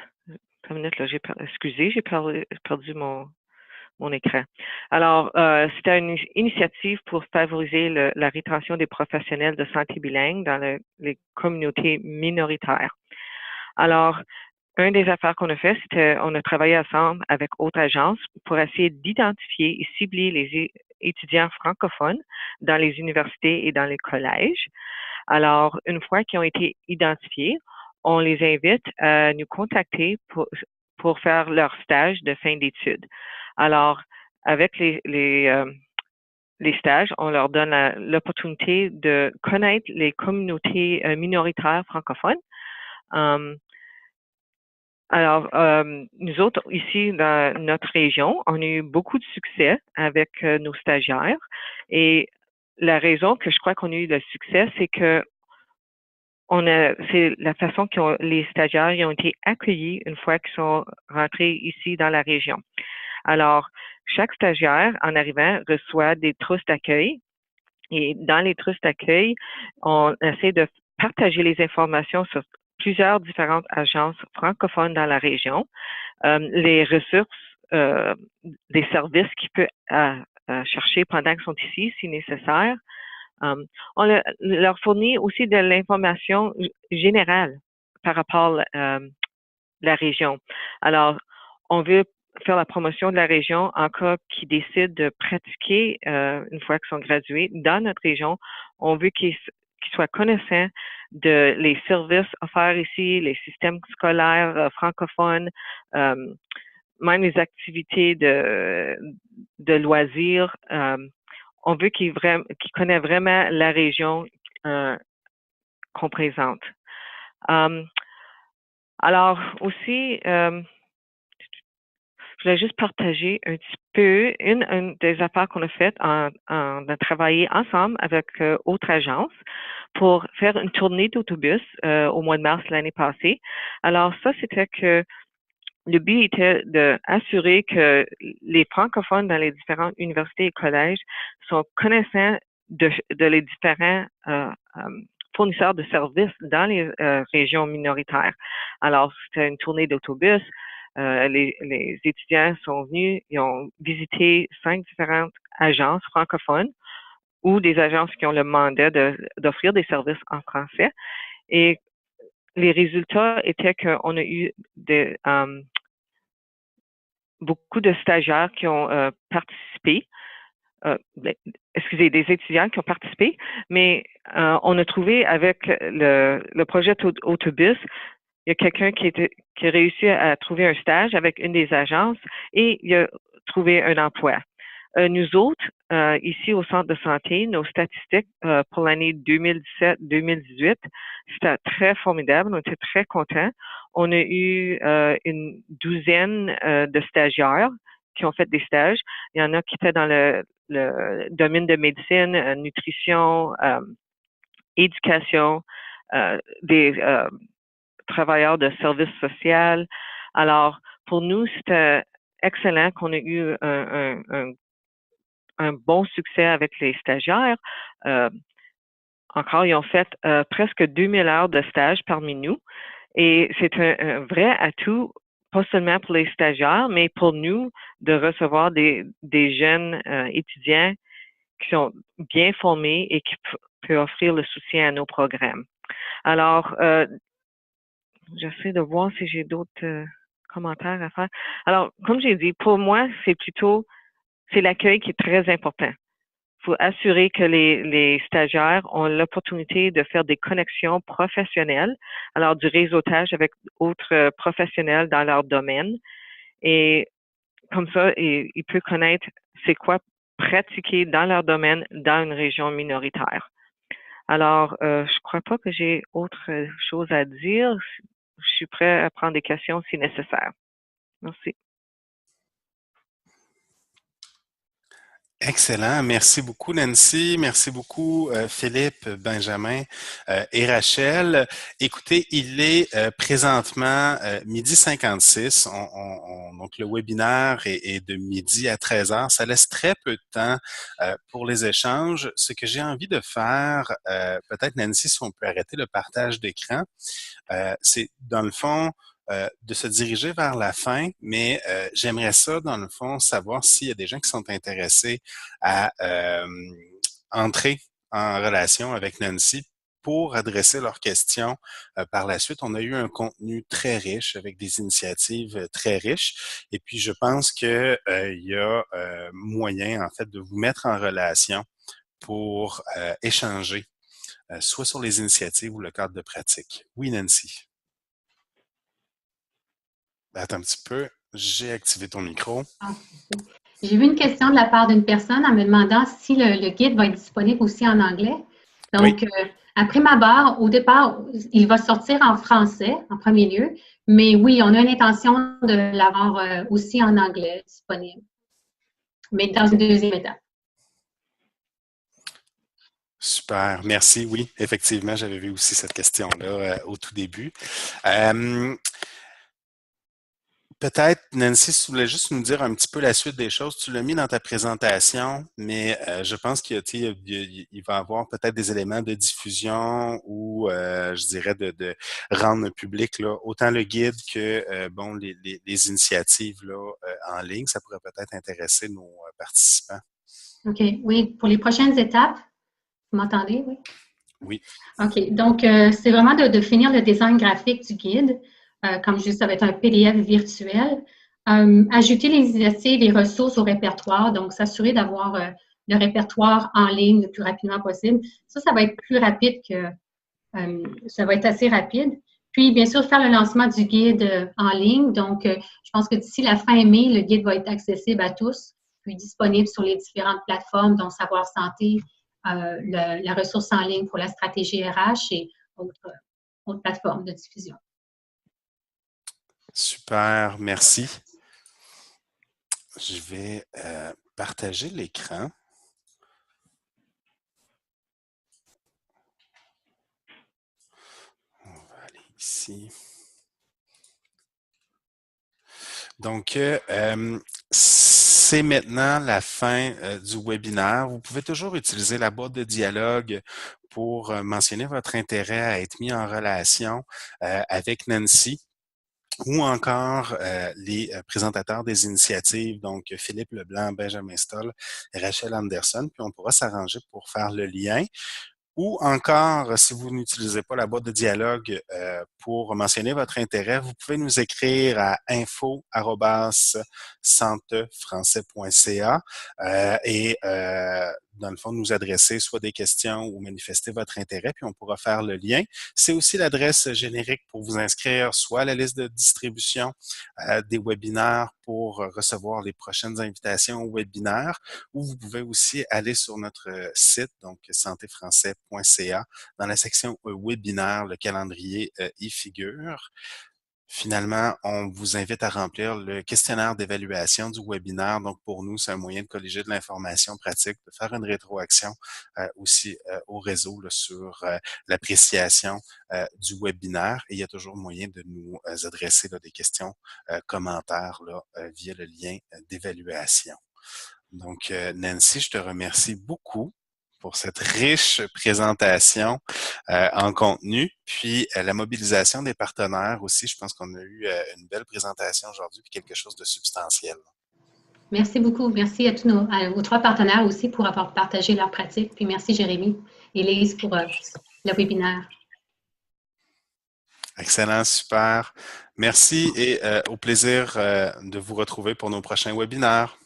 Une minute, là, excusez, j'ai perdu mon écran. Alors, c'était une initiative pour favoriser la rétention des professionnels de santé bilingue dans les communautés minoritaires. Alors, une des affaires qu'on a fait, c'était on a travaillé ensemble avec autres agences pour essayer d'identifier et cibler les étudiants francophones dans les universités et dans les collèges. Alors, une fois qu'ils ont été identifiés, on les invite à nous contacter pour faire leur stage de fin d'études. Alors, avec les stages, on leur donne l'opportunité de connaître les communautés minoritaires francophones. Alors, nous autres, ici, dans notre région, on a eu beaucoup de succès avec nos stagiaires. Et la raison que je crois qu'on a eu de succès, c'est que c'est la façon que les stagiaires ont été accueillis une fois qu'ils sont rentrés ici dans la région. Alors, chaque stagiaire, en arrivant, reçoit des trousses d'accueil. Et dans les trousses d'accueil, on essaie de partager les informations sur plusieurs différentes agences francophones dans la région, les ressources, des services qu'ils peuvent chercher pendant qu'ils sont ici, si nécessaire. On leur fournit aussi de l'information générale par rapport à la région. Alors, on veut faire la promotion de la région en cas qu'ils décident de pratiquer une fois qu'ils sont gradués dans notre région. On veut qu'ils soient connaissants de les services offerts ici, les systèmes scolaires francophones, même les activités de loisirs. On veut qu'ils connaissent vraiment la région qu'on présente. Alors aussi, je voulais juste partager un petit peu une des affaires qu'on a faites. On a travaillé ensemble avec autres agences pour faire une tournée d'autobus au mois de mars l'année passée. Alors ça, c'était que le but était d'assurer que les francophones dans les différentes universités et collèges sont connaissants de les différents fournisseurs de services dans les régions minoritaires. Alors, c'était une tournée d'autobus. Les étudiants sont venus, ils ont visité 5 différentes agences francophones ou des agences qui ont le mandat d'offrir des services en français. Et les résultats étaient qu'on a eu beaucoup de stagiaires qui ont participé, des étudiants qui ont participé, mais on a trouvé avec le projet Autobus, il y a quelqu'un qui a réussi à trouver un stage avec une des agences et il a trouvé un emploi. Nous autres, ici au centre de santé, nos statistiques pour l'année 2017-2018, c'était très formidable. On était très contents. On a eu une douzaine de stagiaires qui ont fait des stages. Il y en a qui étaient dans le domaine de médecine, nutrition, éducation, des travailleurs de services sociaux. Alors, pour nous, c'était excellent qu'on ait eu un bon succès avec les stagiaires. Encore, ils ont fait presque 2000 heures de stage parmi nous. Et c'est un vrai atout, pas seulement pour les stagiaires, mais pour nous, de recevoir des jeunes étudiants qui sont bien formés et qui peuvent offrir le soutien à nos programmes. Alors, j'essaie de voir si j'ai d'autres commentaires à faire. Alors, comme j'ai dit, pour moi, c'est l'accueil qui est très important. Il faut assurer que les stagiaires ont l'opportunité de faire des connexions professionnelles, alors du réseautage avec autres professionnels dans leur domaine. Et comme ça, ils peuvent connaître c'est quoi pratiquer dans leur domaine dans une région minoritaire. Alors, je crois pas que j'ai autre chose à dire. Je suis prêt à prendre des questions si nécessaire. Merci. Excellent. Merci beaucoup, Nancy. Merci beaucoup, Philippe, Benjamin et Rachel. Écoutez, il est présentement 12h56. Donc, le webinaire est de midi à 13h. Ça laisse très peu de temps pour les échanges. Ce que j'ai envie de faire, peut-être, Nancy, si on peut arrêter le partage d'écran, c'est, dans le fond, de se diriger vers la fin, mais j'aimerais ça, dans le fond, savoir s'il y a des gens qui sont intéressés à entrer en relation avec Nancy pour adresser leurs questions par la suite. On a eu un contenu très riche avec des initiatives très riches et puis je pense que il y a moyen en fait de vous mettre en relation pour échanger soit sur les initiatives ou le cadre de pratique. Oui, Nancy. Attends un petit peu, j'ai activé ton micro. Ah, j'ai vu une question de la part d'une personne en me demandant si le guide va être disponible aussi en anglais. Donc, Oui. après ma barre, au départ, il va sortir en français en premier lieu, mais oui, on a une intention de l'avoir aussi en anglais disponible, mais dans une deuxième étape. Super, merci. Oui, effectivement, j'avais vu aussi cette question-là au tout début. Peut-être, Nancy, si tu voulais juste nous dire un petit peu la suite des choses, tu l'as mis dans ta présentation, mais je pense qu'il va y avoir peut-être des éléments de diffusion ou, je dirais, de rendre public là, autant le guide que bon les initiatives là, en ligne. Ça pourrait peut-être intéresser nos participants. OK, oui, pour les prochaines étapes, vous m'entendez? Oui. Oui. OK, donc c'est vraiment de finir le design graphique du guide. Comme je dis, ça va être un PDF virtuel. Ajouter les initiatives et ressources au répertoire, donc s'assurer d'avoir le répertoire en ligne le plus rapidement possible. Ça va être plus rapide que, ça va être assez rapide. Puis, bien sûr, faire le lancement du guide en ligne. Donc, je pense que d'ici la fin mai, le guide va être accessible à tous, puis disponible sur les différentes plateformes, dont Savoir Santé, la ressource en ligne pour la stratégie RH et autres plateformes de diffusion. Super, merci. Je vais partager l'écran. On va aller ici. Donc, c'est maintenant la fin du webinaire. Vous pouvez toujours utiliser la boîte de dialogue pour mentionner votre intérêt à être mis en relation avec Nancy ou encore les présentateurs des initiatives, donc Philippe Leblanc, Benjamin Stoll, Rachel Anderson, puis on pourra s'arranger pour faire le lien. Ou encore, si vous n'utilisez pas la boîte de dialogue pour mentionner votre intérêt, vous pouvez nous écrire à info@santefrançais.ca et dans le fond, nous adresser soit des questions ou manifester votre intérêt, puis on pourra faire le lien. C'est aussi l'adresse générique pour vous inscrire soit à la liste de distribution des webinaires pour recevoir les prochaines invitations au webinaire, ou vous pouvez aussi aller sur notre site, donc santefrançais.ca, dans la section webinaire, le calendrier y figure. Finalement, on vous invite à remplir le questionnaire d'évaluation du webinaire. Donc, pour nous, c'est un moyen de colliger de l'information pratique, de faire une rétroaction aussi au réseau là, sur l'appréciation du webinaire. Et il y a toujours moyen de nous adresser là, des questions, commentaires là, via le lien d'évaluation. Donc, Nancy, je te remercie beaucoup pour cette riche présentation en contenu, puis la mobilisation des partenaires aussi. Je pense qu'on a eu une belle présentation aujourd'hui, puis quelque chose de substantiel. Merci beaucoup. Merci à tous aux trois partenaires aussi pour avoir partagé leurs pratiques. Puis merci Jérémy et Lise pour le webinaire. Excellent, super. Merci et au plaisir de vous retrouver pour nos prochains webinaires.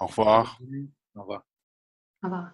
Au revoir. Au revoir. Au revoir.